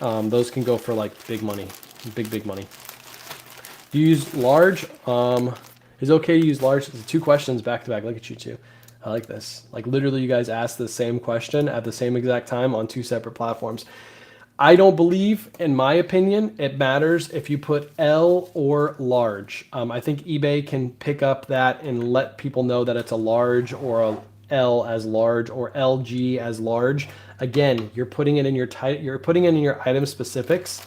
Those can go for like big money, big money. Do you use large? Is it okay to use large? It's two questions back to back. Look at you two. I like this. Like literally you guys asked the same question at the same exact time on two separate platforms. I don't believe, in my opinion, it matters if you put L or large. I think eBay can pick up that and let people know that it's a large or a L as large or LG as large. Again, you're putting it in your you're putting it in your item specifics.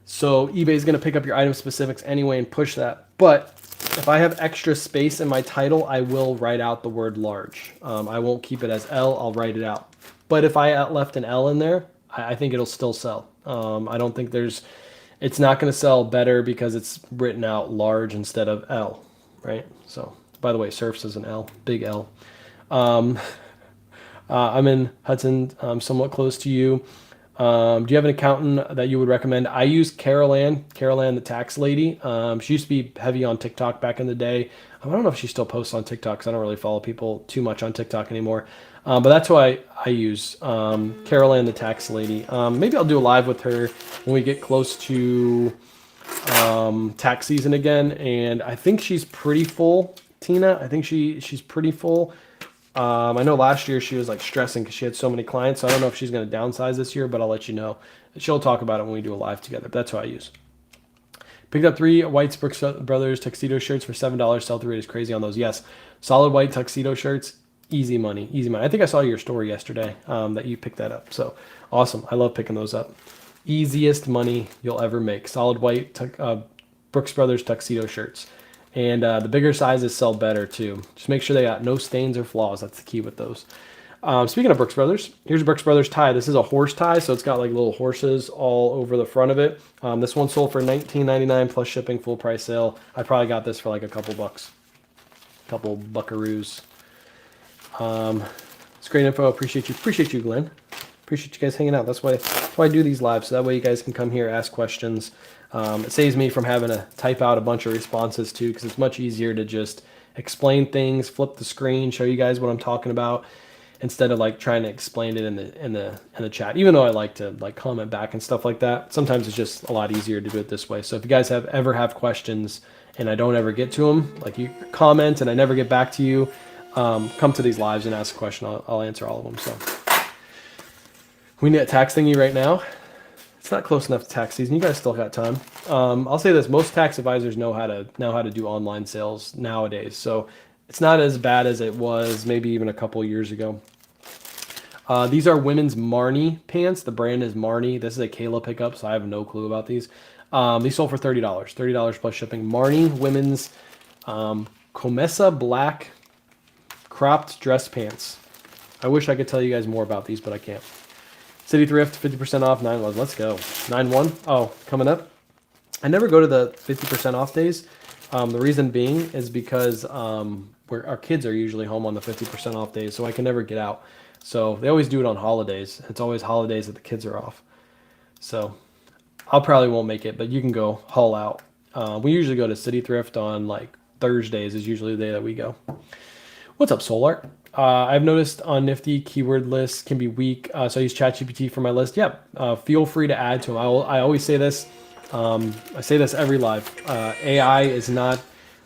So eBay is going to pick up your item specifics anyway and push that. But if I have extra space in my title, I will write out the word large. I won't keep it as L. I'll write it out. But if I left an L in there, I think it'll still sell. I don't think it's not going to sell better because it's written out large instead of L, right? So, by the way, Surfs is an L, big L. All I'm in Hudson, somewhat close to you. Do you have an accountant that you would recommend? I use Carol Ann, the tax lady. She used to be heavy on TikTok back in the day. I don't know if she still posts on TikTok because I don't really follow people too much on TikTok anymore. But that's who I use. Carol Ann, the tax lady. Maybe I'll do a live with her when we get close to tax season again. And I think she's pretty full, Tina. I think she's pretty full. I know last year she was like stressing because she had so many clients. So I don't know if she's going to downsize this year, but I'll let you know. She'll talk about it when we do a live together. But that's who I use. Picked up 3 White Brooks Brothers tuxedo shirts for $7. Sell-through rate is crazy on those. Yes, solid white tuxedo shirts, easy money, easy money. I think I saw your story yesterday that you picked that up. So awesome. I love picking those up. Easiest money you'll ever make. Solid white Brooks Brothers tuxedo shirts. And the bigger sizes sell better too. Just make sure they got no stains or flaws. That's the key with those. Speaking of Brooks Brothers, here's a Brooks Brothers tie. This is a horse tie, so it's got like little horses all over the front of it. This one sold for $19.99 plus shipping, full price sale. I probably got this for like a couple bucks, couple buckaroos. It's great info. Appreciate you, Glenn. Appreciate you guys hanging out. That's why I do these lives, so that way you guys can come here, ask questions. It saves me from having to type out a bunch of responses too, because it's much easier to just explain things, flip the screen, show you guys what I'm talking about, instead of like trying to explain it in the chat. Even though I like to like comment back and stuff like that, sometimes it's just a lot easier to do it this way. So if you guys ever have questions and I don't ever get to them, like you comment and I never get back to you, come to these lives and ask a question. I'll answer all of them. So we need a tax thingy right now. It's not close enough to tax season. You guys still got time. I'll say this: most tax advisors know how to do online sales nowadays. So it's not as bad as it was maybe even a couple years ago. These are women's Marnie pants. The brand is Marnie. This is a Kayla pickup, so I have no clue about these. These sold for $30. $30 plus shipping. Marnie women's Comesa black cropped dress pants. I wish I could tell you guys more about these, but I can't. City Thrift, 50% off, 9/1. Let's go. 9/1. Oh, coming up. I never go to the 50% off days. The reason being is because our kids are usually home on the 50% off days, so I can never get out. So they always do it on holidays. It's always holidays that the kids are off. So I'll probably won't make it, but you can go haul out. We usually go to City Thrift on like Thursdays is usually the day that we go. What's up, Solar? I've noticed on Nifty keyword lists can be weak, so I use ChatGPT for my list. Yep, feel free to add to them. I always say this. I say this every live. AI is not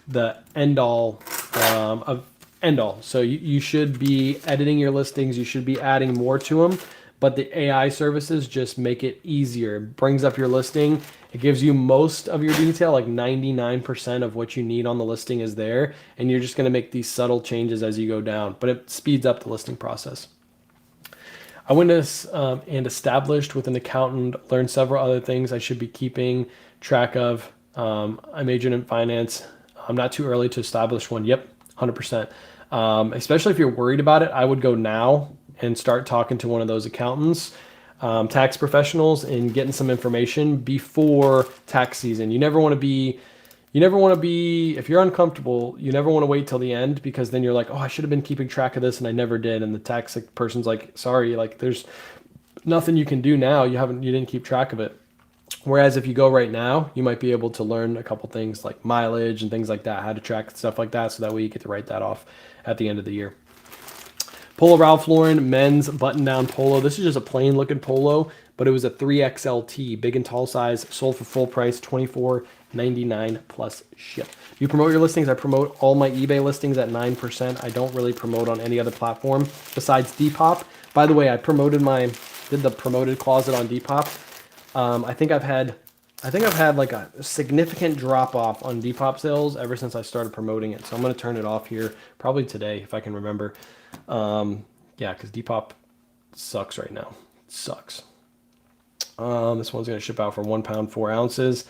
the end all of end all. So you should be editing your listings. You should be adding more to them. But the AI services just make it easier. It brings up your listing. It gives you most of your detail, like 99% of what you need on the listing is there. And you're just going to make these subtle changes as you go down. But it speeds up the listing process. I went and established with an accountant, learned several other things I should be keeping track of. I majored in finance. I'm not too early to establish one. Yep, 100%. Especially if you're worried about it, I would go now and start talking to one of those accountants, tax professionals, and getting some information before tax season. You never want to be, if you're uncomfortable, you never want to wait till the end, because then you're like, oh, I should have been keeping track of this and I never did. And the tax person's like, sorry, like there's nothing you can do now. You didn't keep track of it. Whereas if you go right now, you might be able to learn a couple things like mileage and things like that, how to track stuff like that. So that way you get to write that off at the end of the year. Polo Ralph Lauren men's button-down polo. This is just a plain looking polo, but it was a 3XLT, big and tall size, sold for full price, $24.99 plus ship. You promote your listings. I promote all my eBay listings at 9%. I don't really promote on any other platform besides Depop. By the way, I did the promoted closet on Depop. I think I've had like a significant drop off on Depop sales ever since I started promoting it. So I'm going to turn it off here probably today if I can remember. Yeah, because Depop sucks right now. It sucks. This one's going to ship out for 1 pound, 4 ounces.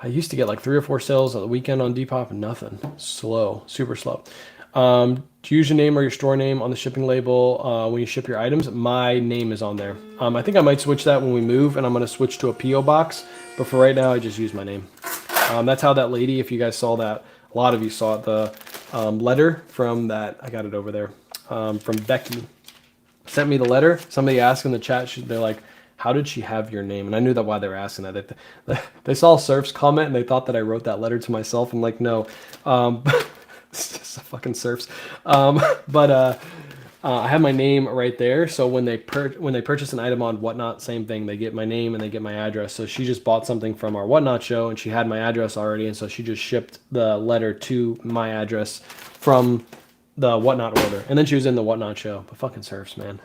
I used to get like 3 or 4 sales on the weekend on Depop and nothing. Slow, super slow. Do you use your name or your store name on the shipping label when you ship your items? My name is on there. I think I might switch that when we move, and I'm going to switch to a P.O. box. But for right now, I just use my name. That's how that lady, if you guys saw that, a lot of you saw it, the letter from that, I got it over there, from Becky. sent me the letter. Somebody asked in the chat, they're like, how did she have your name? And I knew that why they were asking that. They saw Surf's comment and they thought that I wrote that letter to myself. I'm like, no. It's just a fucking Surf's. But I have my name right there. So when they purchase an item on Whatnot, same thing. They get my name and they get my address. So she just bought something from our Whatnot show and she had my address already. And so she just shipped the letter to my address from the Whatnot order. And then she was in the Whatnot show. But fucking Surfs, man.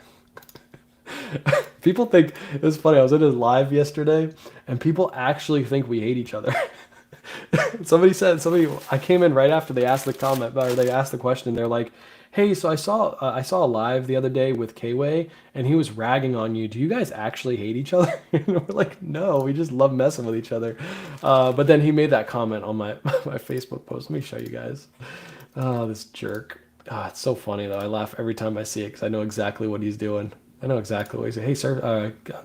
People think, it was funny, I was in his live yesterday and people actually think we hate each other. I came in right after they asked the comment, or they asked the question. They're like, hey, so I saw a live the other day with K-Way and he was ragging on you. Do you guys actually hate each other? And we're like, no, we just love messing with each other. But then he made that comment on my Facebook post. Let me show you guys. Oh, this jerk. It's so funny though. I laugh every time I see it because I know exactly what he's doing. I know exactly what he's doing. Hey, Surf,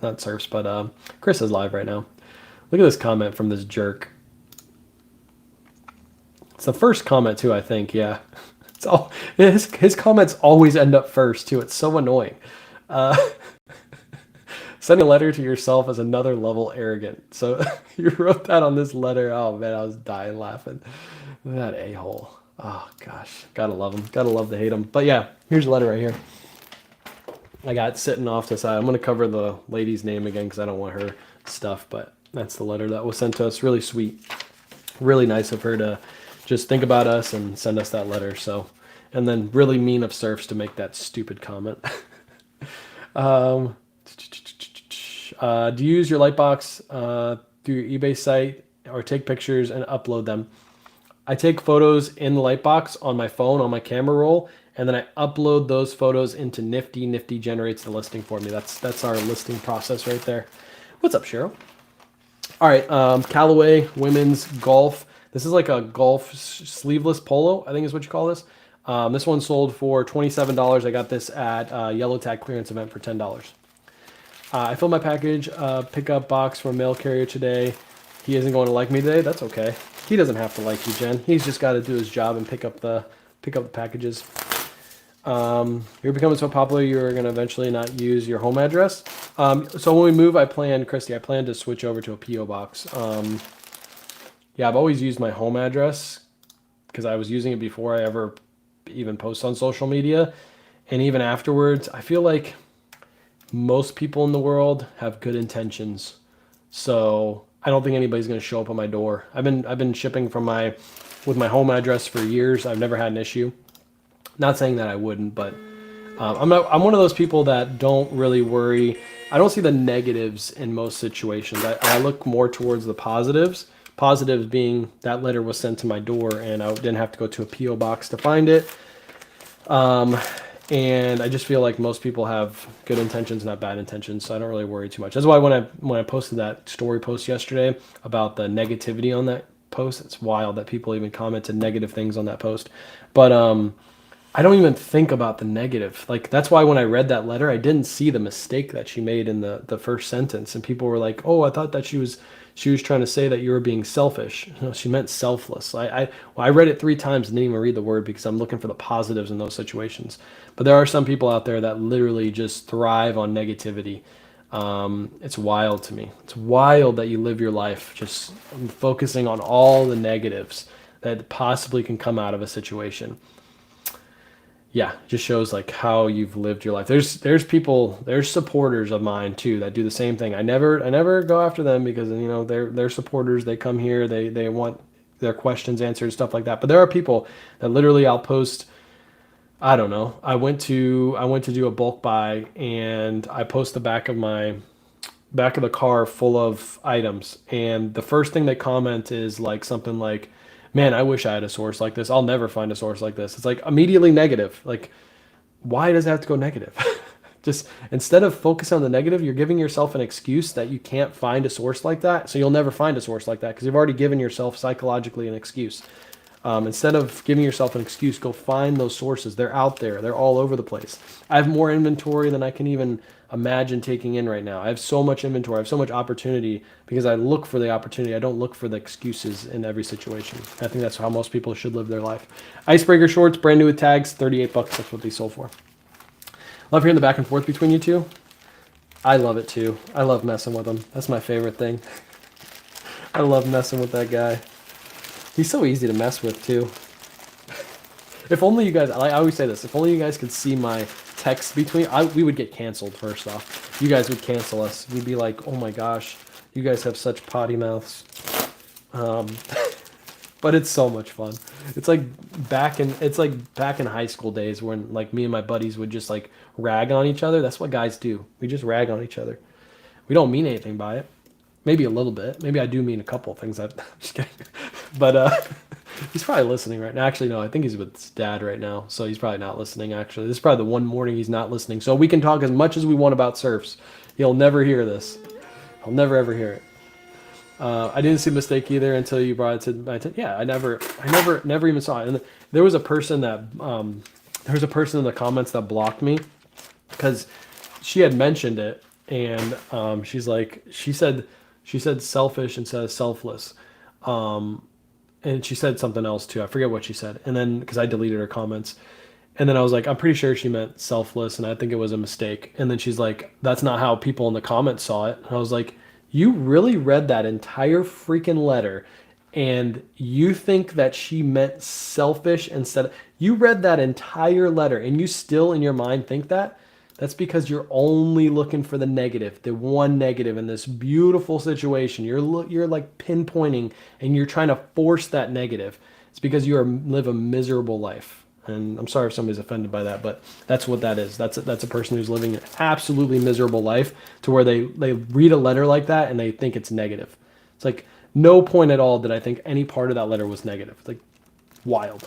not Surfs, but Chris is live right now. Look at this comment from this jerk. It's the first comment too, I think. Yeah, it's all his comments always end up first too. It's so annoying. Sending a letter to yourself is another level arrogant. So you wrote that on this letter. Oh man, I was dying laughing. That a-hole. Oh gosh, gotta love him. Gotta love to hate him. But yeah, here's a letter right here. I got sitting off to the side. I'm gonna cover the lady's name again because I don't want her stuff. But that's the letter that was sent to us. Really sweet, really nice of her to just think about us and send us that letter. So, and then really mean of Surfs to make that stupid comment. Do you use your Lightbox through your eBay site or take pictures and upload them? I take photos in the Lightbox on my phone, on my camera roll, and then I upload those photos into Nifty. Nifty generates the listing for me. That's our listing process right there. What's up, Cheryl? All right, Callaway women's golf. This is like a golf sleeveless polo, I think is what you call this. This one sold for $27. I got this at Yellow Tag clearance event for $10. I filled my package pickup box from a mail carrier today. He isn't going to like me today. That's okay. He doesn't have to like you, Jen. He's just got to do his job and pick up the packages. You're becoming so popular, you're going to eventually not use your home address. So when we move, Christy, I plan to switch over to a P.O. box. Yeah, I've always used my home address because I was using it before I ever even post on social media. And even afterwards, I feel like most people in the world have good intentions. So I don't think anybody's going to show up at my door. I've been shipping with my home address for years. I've never had an issue. Not saying that I wouldn't, but I'm one of those people that don't really worry. I don't see the negatives in most situations. I look more towards the positives. Positives being that letter was sent to my door and I didn't have to go to a P.O. box to find it. And I just feel like most people have good intentions, not bad intentions, so I don't really worry too much. That's why when I posted that story post yesterday about the negativity on that post, it's wild that people even commented negative things on that post. But I don't even think about the negative. Like, that's why when I read that letter, I didn't see the mistake that she made in the first sentence. And people were like, oh, I thought that she was trying to say that you were being selfish. No, she meant selfless. I read it 3 times and didn't even read the word because I'm looking for the positives in those situations. But there are some people out there that literally just thrive on negativity. It's wild to me. It's wild that you live your life just focusing on all the negatives that possibly can come out of a situation. Yeah, it just shows like how you've lived your life. There's people, there's supporters of mine too that do the same thing. I never go after them because they're supporters. They come here, they want their questions answered, stuff like that. But there are people that literally I'll post. I don't know. I went to do a bulk buy and I post the back of the car full of items, and the first thing they comment is like something like, man, I wish I had a source like this. I'll never find a source like this. It's like immediately negative. Like, why does it have to go negative? Just instead of focusing on the negative, you're giving yourself an excuse that you can't find a source like that. So you'll never find a source like that because you've already given yourself psychologically an excuse. Instead of giving yourself an excuse, go find those sources. They're out there. They're all over the place. I have more inventory than I can even imagine taking in right now. I have so much inventory. I have so much opportunity because I look for the opportunity. I don't look for the excuses in every situation. I think that's how most people should live their life. Icebreaker shorts, brand new with tags, $38. That's what they sold for. Love hearing the back and forth between you two. I love it too. I love messing with him. That's my favorite thing. I love messing with that guy. He's so easy to mess with too. If only you guys, I always say this, if only you guys could see my text between, we would get canceled first off. You guys would cancel us. We'd be like, oh my gosh, you guys have such potty mouths. But it's so much fun. It's like back in high school days when like me and my buddies would just like rag on each other. That's what guys do. We just rag on each other. We don't mean anything by it. Maybe a little bit. Maybe I do mean a couple of things. I'm just kidding. But he's probably listening right now. Actually, no, I think he's with his dad right now. So he's probably not listening, actually. This is probably the one morning he's not listening. So we can talk as much as we want about surfs. He'll never hear this. He'll never, ever hear it. I didn't see a mistake either until you brought it to my attention. Yeah, I never even saw it. And there was a person that, there was a person in the comments that blocked me because she had mentioned it. And she's like, she said selfish instead of selfless. And she said something else too. I forget what she said. And then, because I deleted her comments. And then I was like, I'm pretty sure she meant selfless. And I think it was a mistake. And then she's like, that's not how people in the comments saw it. And I was like, you really read that entire freaking letter. And you think that she meant selfish instead of, you read that entire letter and you still in your mind think that? That's because you're only looking for the negative, the one negative in this beautiful situation. You're like pinpointing and you're trying to force that negative. It's because you live a miserable life. And I'm sorry if somebody's offended by that, but that's what that is. That's a person who's living an absolutely miserable life to where they read a letter like that and they think it's negative. It's like no point at all did I think any part of that letter was negative. It's like wild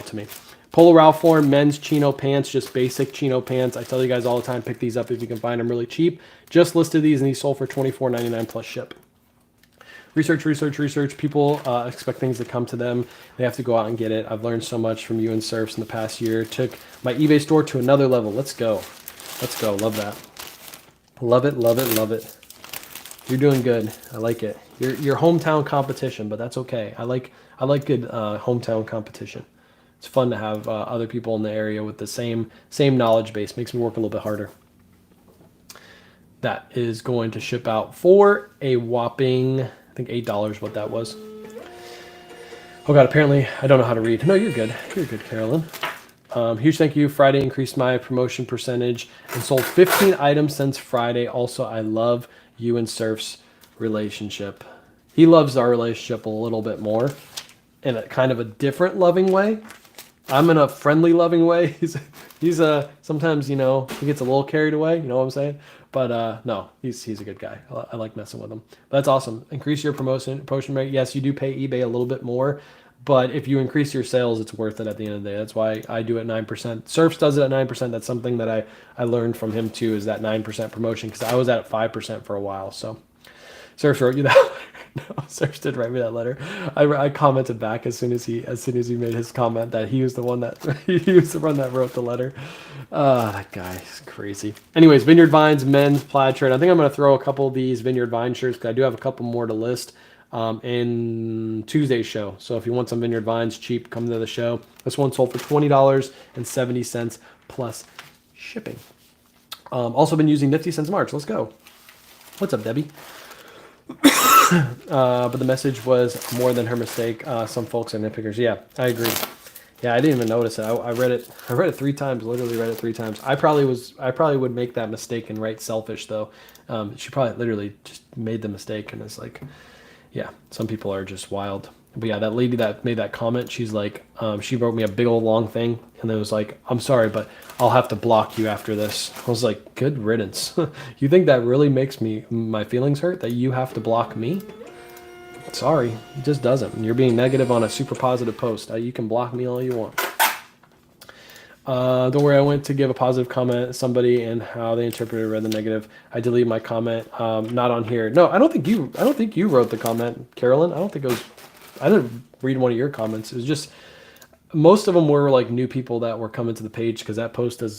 to me. Polo Ralph Lauren men's chino pants, just basic chino pants. I tell you guys all the time, pick these up if you can find them really cheap. Just listed these and these sold for $24.99 plus ship. Research. People expect things to come to them. They have to go out and get it. I've learned so much from you and Surfs in the past year. Took my eBay store to another level. Let's go. Love that. Love it. You're doing good. I like it. Your hometown competition, but that's okay. I like good hometown competition. It's fun to have other people in the area with the same knowledge base. Makes me work a little bit harder. That is going to ship out for a whopping, I think $8, what that was. Oh God, apparently I don't know how to read. No, you're good. You're good, Carolyn. Huge thank you. Friday increased my promotion percentage and sold 15 items since Friday. Also, I love you and Surf's relationship. He loves our relationship a little bit more in a kind of a different loving way. I'm in a friendly, loving way. He's sometimes, he gets a little carried away. You know what I'm saying? But no, he's a good guy. I like messing with him. But that's awesome. Increase your promotion rate. Yes, you do pay eBay a little bit more, but if you increase your sales, it's worth it at the end of the day. That's why I do it 9%. Surfs does it at 9%. That's something that I learned from him too, is that 9% promotion, because I was at 5% for a while. So Surfs wrote you that. No, Surfs did write me that letter. I commented back as soon as he made his comment that he was the one that wrote the letter. That guy is crazy. Anyways, Vineyard Vines men's plaid shirt. I think I'm gonna throw a couple of these Vineyard Vine shirts because I do have a couple more to list in Tuesday's show. So if you want some Vineyard Vines cheap, come to the show. This one sold for $20.70 plus shipping. Also been using Nifty since March. Let's go. What's up, Debbie? But the message was more than her mistake. Some folks are nitpickers. Yeah, I agree. Yeah, I didn't even notice it. I read it 3 times. Literally read it 3 times. I probably would make that mistake and write selfish though. She probably literally just made the mistake, and it's like, yeah, some people are just wild. But yeah, that lady that made that comment, she's like, she wrote me a big old long thing, and it was like, I'm sorry, but I'll have to block you after this. I was like, good riddance. You think that really makes my feelings hurt, that you have to block me? Sorry, it just doesn't. You're being negative on a super positive post. You can block me all you want. Don't worry, I went to give a positive comment to somebody and how they interpreted or read the negative. I deleted my comment. Not on here. No, I don't think you wrote the comment, Carolyn. I didn't read one of your comments. It was just, most of them were like new people that were coming to the page, because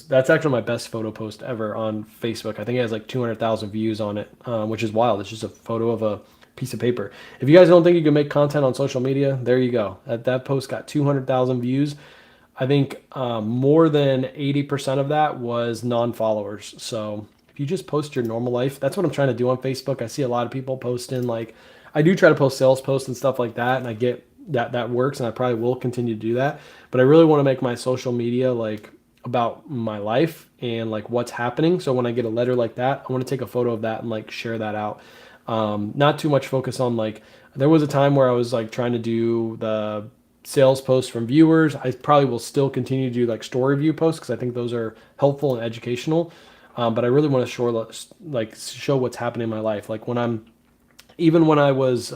that's actually my best photo post ever on Facebook. I think it has like 200,000 views on it, which is wild. It's just a photo of a piece of paper. If you guys don't think you can make content on social media, there you go. That post got 200,000 views. I think more than 80% of that was non-followers. So if you just post your normal life, that's what I'm trying to do on Facebook. I see a lot of people posting, like, I do try to post sales posts and stuff like that, and I get that works, and I probably will continue to do that. But I really want to make my social media like about my life and like what's happening. So when I get a letter like that, I want to take a photo of that and like share that out. Not too much focus on like, there was a time where I was like trying to do the sales posts from viewers. I probably will still continue to do like store review posts because I think those are helpful and educational. But I really want to show what's happening in my life. Like even when I was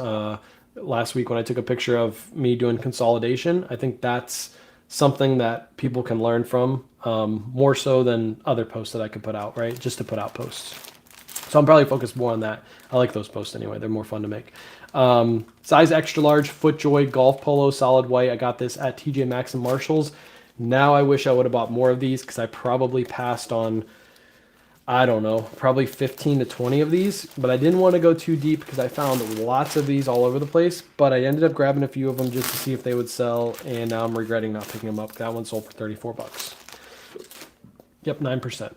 last week when I took a picture of me doing consolidation, I think that's something that people can learn from more so than other posts that I could put out, right? Just to put out posts. So I'm probably focused more on that. I like those posts anyway. They're more fun to make. Size extra large, FootJoy golf polo, solid white. I got this at TJ Maxx and Marshalls. Now I wish I would have bought more of these because I probably passed on, I don't know, probably 15 to 20 of these. But I didn't want to go too deep because I found lots of these all over the place. But I ended up grabbing a few of them just to see if they would sell. And now I'm regretting not picking them up. That one sold for 34 bucks. Yep, 9%.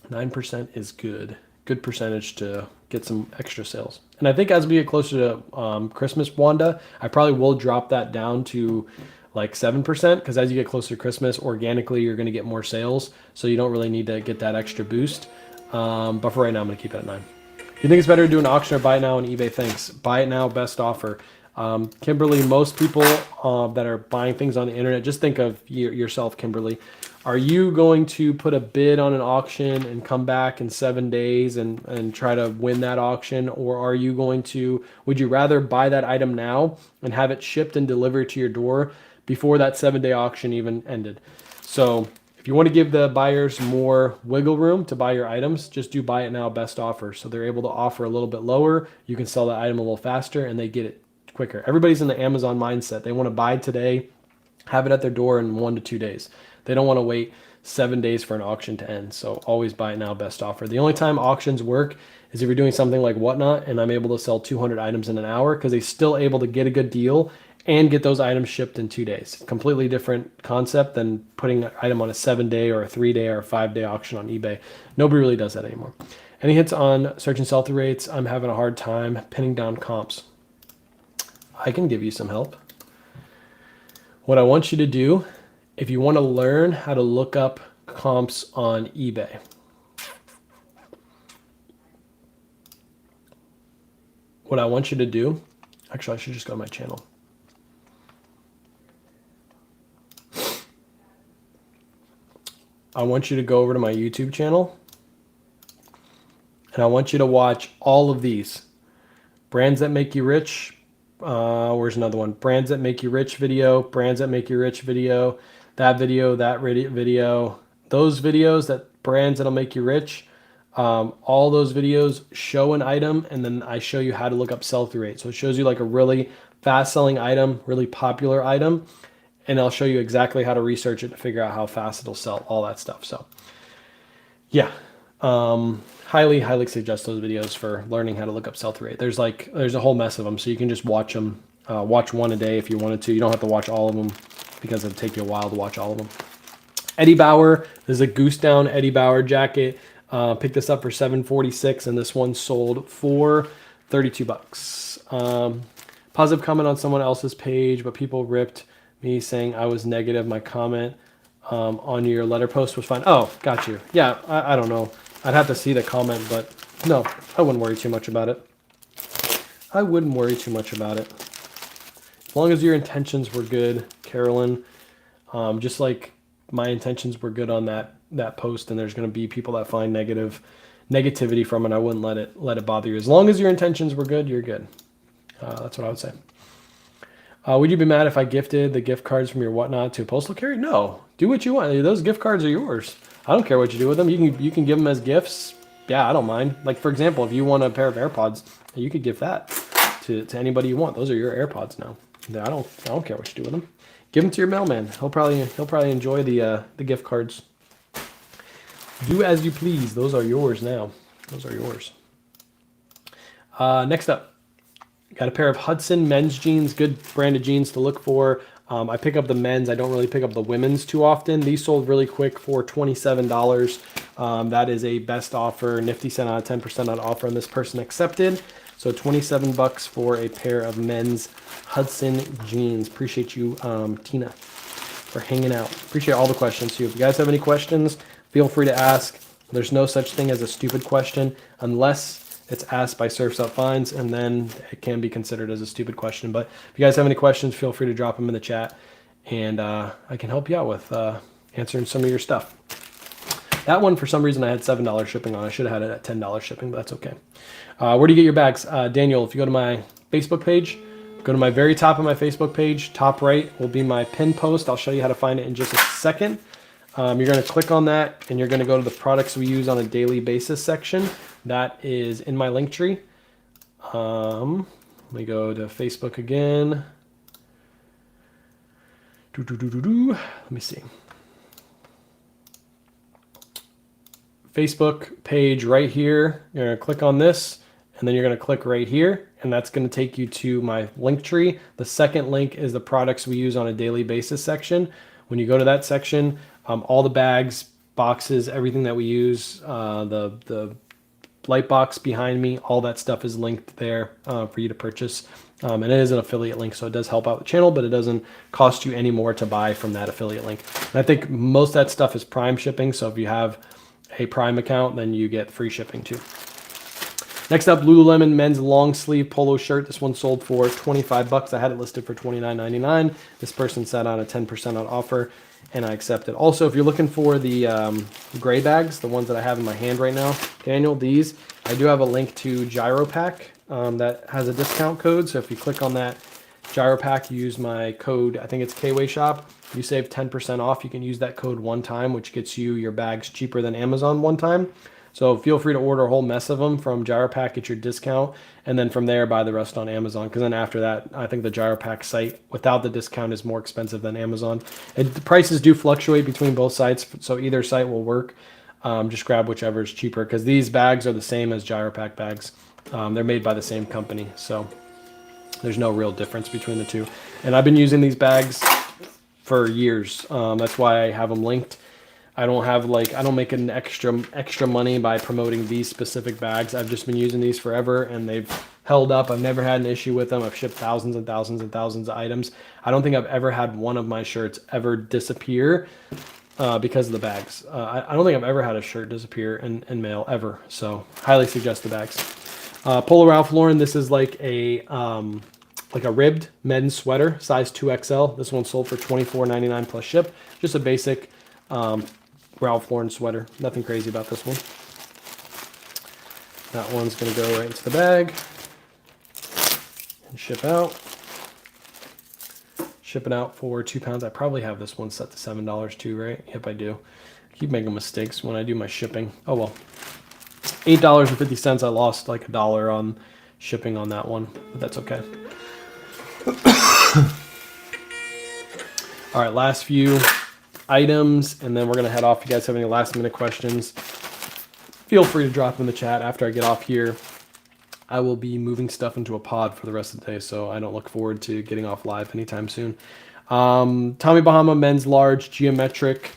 9% is good. Good percentage to get some extra sales. And I think as we get closer to Christmas, Wanda, I probably will drop that down to like 7% because as you get closer to Christmas, organically you're going to get more sales. So you don't really need to get that extra boost. But for right now, I'm going to keep it at 9. You think it's better to do an auction or buy it now on eBay? Thanks. Buy it now, best offer. Kimberly, most people that are buying things on the internet, just think of yourself, Kimberly. Are you going to put a bid on an auction and come back in 7 days and try to win that auction? Or are you would you rather buy that item now and have it shipped and delivered to your door before that 7-day auction even ended? So if you want to give the buyers more wiggle room to buy your items, just do buy it now, best offer. So they're able to offer a little bit lower. You can sell that item a little faster and they get it quicker. Everybody's in the Amazon mindset. They want to buy today, have it at their door in 1 to 2 days. They don't want to wait 7 days for an auction to end. So always buy it now, best offer. The only time auctions work is if you're doing something like Whatnot and I'm able to sell 200 items in an hour because they're still able to get a good deal and get those items shipped in 2 days. Completely different concept than putting an item on a 7-day or a 3-day or a 5-day auction on eBay. Nobody really does that anymore. Any hits on search and sell-through rates? I'm having a hard time pinning down comps. I can give you some help. What I want you to do, if you want to learn how to look up comps on eBay, what I want you to do, actually I should just go to my channel. I want you to go over to my YouTube channel and I want you to watch all of these. Brands that make you rich. Where's another one? Brands that make you rich video, brands that make you rich video, that video, that video, those videos, that brands that'll make you rich. All those videos show an item and then I show you how to look up sell-through rate. So it shows you like a really fast selling item, really popular item, and I'll show you exactly how to research it to figure out how fast it'll sell, all that stuff. So yeah, highly suggest those videos for learning how to look up sell-through rate. There's a whole mess of them, so you can just watch them. Watch one a day if you wanted to. You don't have to watch all of them because it'll take you a while to watch all of them. Eddie Bauer, this is a Goose Down Eddie Bauer jacket. Picked this up for $7.46 and this one sold for 32 bucks. Positive comment on someone else's page, but people ripped me saying I was negative. My comment on your letter post was fine. Oh, got you. Yeah, I don't know. I'd have to see the comment, but no, I wouldn't worry too much about it. I wouldn't worry too much about it. As long as your intentions were good, Carolyn, just like my intentions were good on that post, and there's going to be people that find negativity from it, I wouldn't let it bother you. As long as your intentions were good, you're good. That's what I would say. Would you be mad if I gifted the gift cards from your Whatnot to a postal carrier? No. Do what you want. Those gift cards are yours. I don't care what you do with them. You can give them as gifts. Yeah, I don't mind. Like, for example, if you want a pair of AirPods, you could give that to anybody you want. Those are your AirPods now. I don't care what you do with them. Give them to your mailman. He'll probably enjoy the gift cards. Do as you please. Those are yours now. Those are yours. Next up, got a pair of Hudson men's jeans. Good brand of jeans to look for. I pick up the men's. I don't really pick up the women's too often. These sold really quick for $27. That is a best offer, nifty cent out of 10% on offer, and this person accepted. So 27 bucks for a pair of men's Hudson jeans. Appreciate you, Tina, for hanging out. Appreciate all the questions too. If you guys have any questions, feel free to ask. There's no such thing as a stupid question unless it's asked by Surfs Up Finds, and then it can be considered as a stupid question. But if you guys have any questions, feel free to drop them in the chat, and I can help you out with answering some of your stuff. That one, for some reason, I had $7 shipping on. I should have had it at $10 shipping, but that's okay. Where do you get your bags? Daniel, if you go to my Facebook page, go to my very top of my Facebook page, top right will be my pin post. I'll show you how to find it in just a second. You're going to click on that, and you're going to go to the products we use on a daily basis section. That is in my link tree. Let me go to Facebook again. Let me see. Facebook page right here. You're going to click on this, and then you're going to click right here, and that's going to take you to my link tree. The second link is the products we use on a daily basis section. When you go to that section, all the bags, boxes, everything that we use, the light box behind me, all that stuff is linked there for you to purchase. And it is an affiliate link, so it does help out the channel, but it doesn't cost you any more to buy from that affiliate link. And I think most of that stuff is Prime shipping, so if you have a Prime account, then you get free shipping too. Next up, Lululemon men's long sleeve polo shirt. This one sold for 25 bucks. I had it listed for $29.99. This person sat on a 10% on offer, and I accepted. Also, if you're looking for the gray bags, the ones that I have in my hand right now, Daniel, these, I do have a link to GyroPack that has a discount code. So if you click on that GyroPack, you use my code, I think it's KWay Shop, you save 10% off. You can use that code one time, which gets you your bags cheaper than Amazon one time. So feel free to order a whole mess of them from GyroPack at your discount, and then from there buy the rest on Amazon, because then after that, I think the GyroPack site without the discount is more expensive than Amazon. The prices do fluctuate between both sites, so either site will work. Just grab whichever is cheaper, because these bags are the same as GyroPack bags. They're made by the same company, so there's no real difference between the two. And I've been using these bags for years. That's why I have them linked. I don't make an extra money by promoting these specific bags. I've just been using these forever, and they've held up. I've never had an issue with them. I've shipped thousands and thousands and thousands of items. I don't think I've ever had one of my shirts ever disappear because of the bags. I don't think I've ever had a shirt disappear in mail ever. So highly suggest the bags. Polo Ralph Lauren. This is like a ribbed men's sweater, size 2XL. This one sold for $24.99 plus ship. Just a basic Ralph Lauren sweater. Nothing crazy about this one. That one's going to go right into the bag and ship out. Ship it out for £2. I probably have this one set to $7 too, right? Yep, I do. I keep making mistakes when I do my shipping. Oh well. $8.50. I lost like $1 on shipping on that one, but that's okay. All right, last few items, and then we're going to head off. If you guys have any last minute questions, feel free to drop them in the chat. After I get off here, I will be moving stuff into a pod for the rest of the day, so I don't look forward to getting off live anytime soon. Tommy Bahama men's large geometric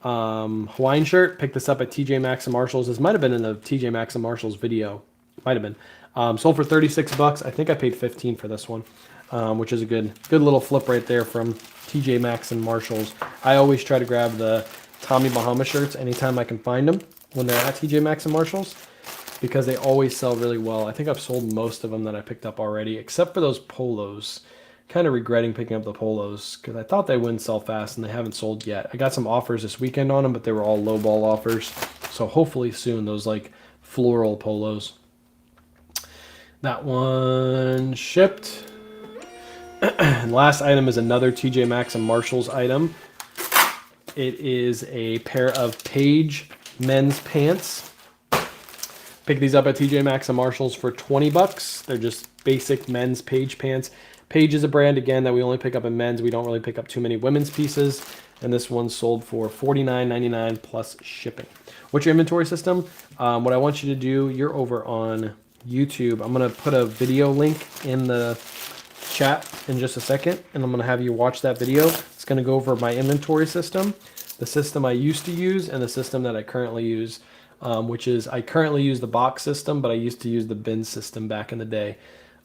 Hawaiian shirt. Picked this up at TJ Maxx and Marshalls. This might have been in the TJ Maxx and Marshalls video. Might have been. Sold for 36 bucks. I think I paid 15 for this one, which is a good little flip right there from TJ Maxx and Marshalls. I always try to grab the Tommy Bahama shirts anytime I can find them when they're at TJ Maxx and Marshalls, because they always sell really well. I think I've sold most of them that I picked up already, except for those polos. Kind of regretting picking up the polos because I thought they wouldn't sell fast, and they haven't sold yet. I got some offers this weekend on them, but they were all lowball offers. So hopefully soon, those like floral polos. That one shipped. And last item is another TJ Maxx and Marshalls item. It is a pair of Page men's pants. Pick these up at TJ Maxx and Marshalls for 20 bucks. They're just basic men's Page pants. Page is a brand, again, that we only pick up in men's. We don't really pick up too many women's pieces. And this one sold for $49.99 plus shipping. What's your inventory system? What I want you to do, you're over on YouTube. I'm going to put a video link in the chat in just a second, and I'm going to have you watch that video. It's going to go over my inventory system, the system I used to use, and the system that I currently use, which is I currently use the box system, but I used to use the bin system back in the day.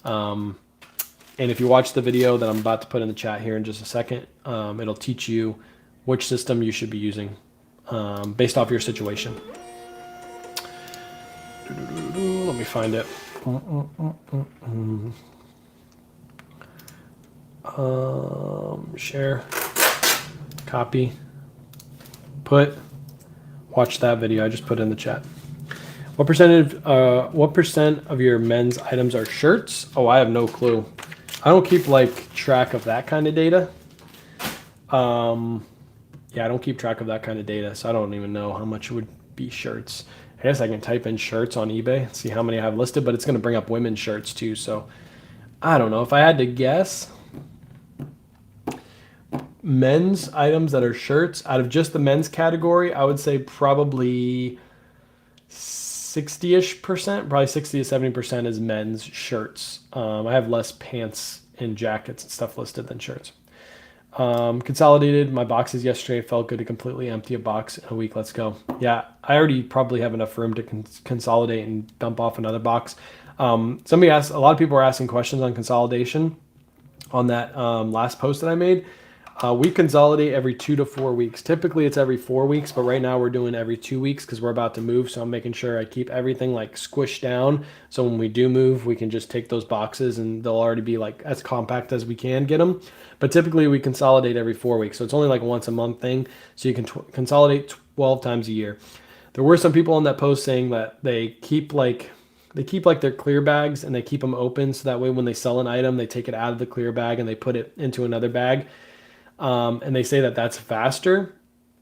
And if you watch the video that I'm about to put in the chat here in just a second, it'll teach you which system you should be using based off your situation. Let me find it. Share, copy, put, watch that video I just put in the chat. What percent of your men's items are shirts? Oh, I have no clue. I don't keep like track of that kind of data. Yeah, I don't keep track of that kind of data, so I don't even know how much would be shirts. I guess I can type in shirts on eBay, see how many I have listed, but it's going to bring up women's shirts too. So I don't know. If I had to guess, men's items that are shirts out of just the men's category, I would say probably 60-ish%, probably 60 to 70% is men's shirts. I have less pants and jackets and stuff listed than shirts. Consolidated my boxes yesterday. Felt good to completely empty a box in a week. Let's go. Yeah, I already probably have enough room to consolidate and dump off another box. Somebody asked, a lot of people are asking questions on consolidation on that last post that I made. We consolidate every 2 to 4 weeks. Typically it's every 4 weeks, but right now we're doing every 2 weeks because we're about to move. So I'm making sure I keep everything like squished down. So when we do move, we can just take those boxes and they'll already be like as compact as we can get them. But typically we consolidate every 4 weeks. So it's only like a once a month thing. So you can consolidate 12 times a year. There were some people on that post saying that they keep like their clear bags and they keep them open. So that way when they sell an item, they take it out of the clear bag and they put it into another bag. And they say that that's faster.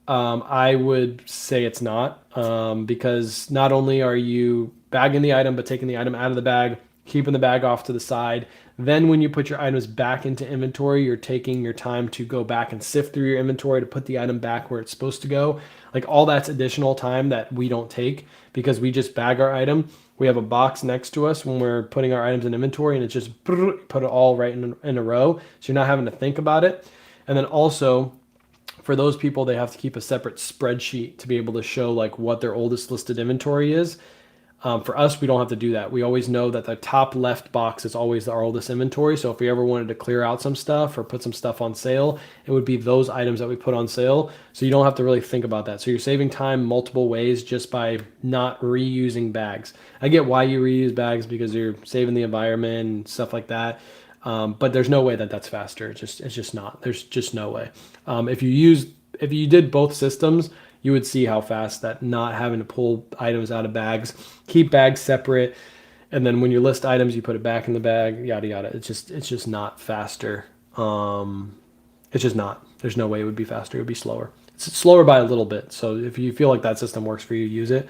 I would say it's not, because not only are you bagging the item, but taking the item out of the bag, keeping the bag off to the side. Then when you put your items back into inventory, you're taking your time to go back and sift through your inventory to put the item back where it's supposed to go. Like all that's additional time that we don't take because we just bag our item. We have a box next to us when we're putting our items in inventory and it's just put it all right in a row. So you're not having to think about it. And then also for those people, they have to keep a separate spreadsheet to be able to show like what their oldest listed inventory is. For us, we don't have to do that. We always know that the top left box is always our oldest inventory. So if we ever wanted to clear out some stuff or put some stuff on sale, it would be those items that we put on sale. So you don't have to really think about that. So you're saving time multiple ways just by not reusing bags. I get why you reuse bags because you're saving the environment and stuff like that. But there's no way that that's faster. It's just not. There's just no way. If you did both systems, you would see how fast that not having to pull items out of bags, keep bags separate, and then when you list items, you put it back in the bag, yada yada. It's just not faster. It's just not. There's no way it would be faster. It would be slower. It's slower by a little bit. So if you feel like that system works for you, use it.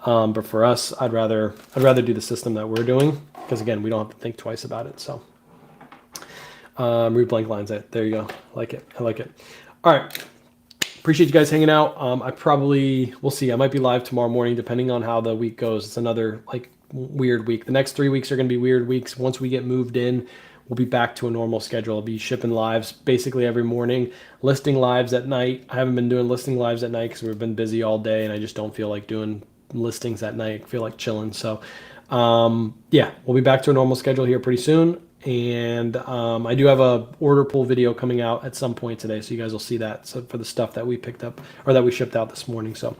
But for us, I'd rather do the system that we're doing because again, we don't have to think twice about it. So. Read blank lines. There you go. I like it. All right. Appreciate you guys hanging out. We'll see. I might be live tomorrow morning, depending on how the week goes. It's another like weird week. The next 3 weeks are going to be weird weeks. Once we get moved in, we'll be back to a normal schedule. I'll be shipping lives basically every morning, listing lives at night. I haven't been doing listing lives at night because we've been busy all day and I just don't feel like doing listings at night. I feel like chilling. So, yeah, we'll be back to a normal schedule here pretty soon. And I do have a order pull video coming out at some point today, so you guys will see that. So for the stuff that we picked up or that we shipped out this morning. So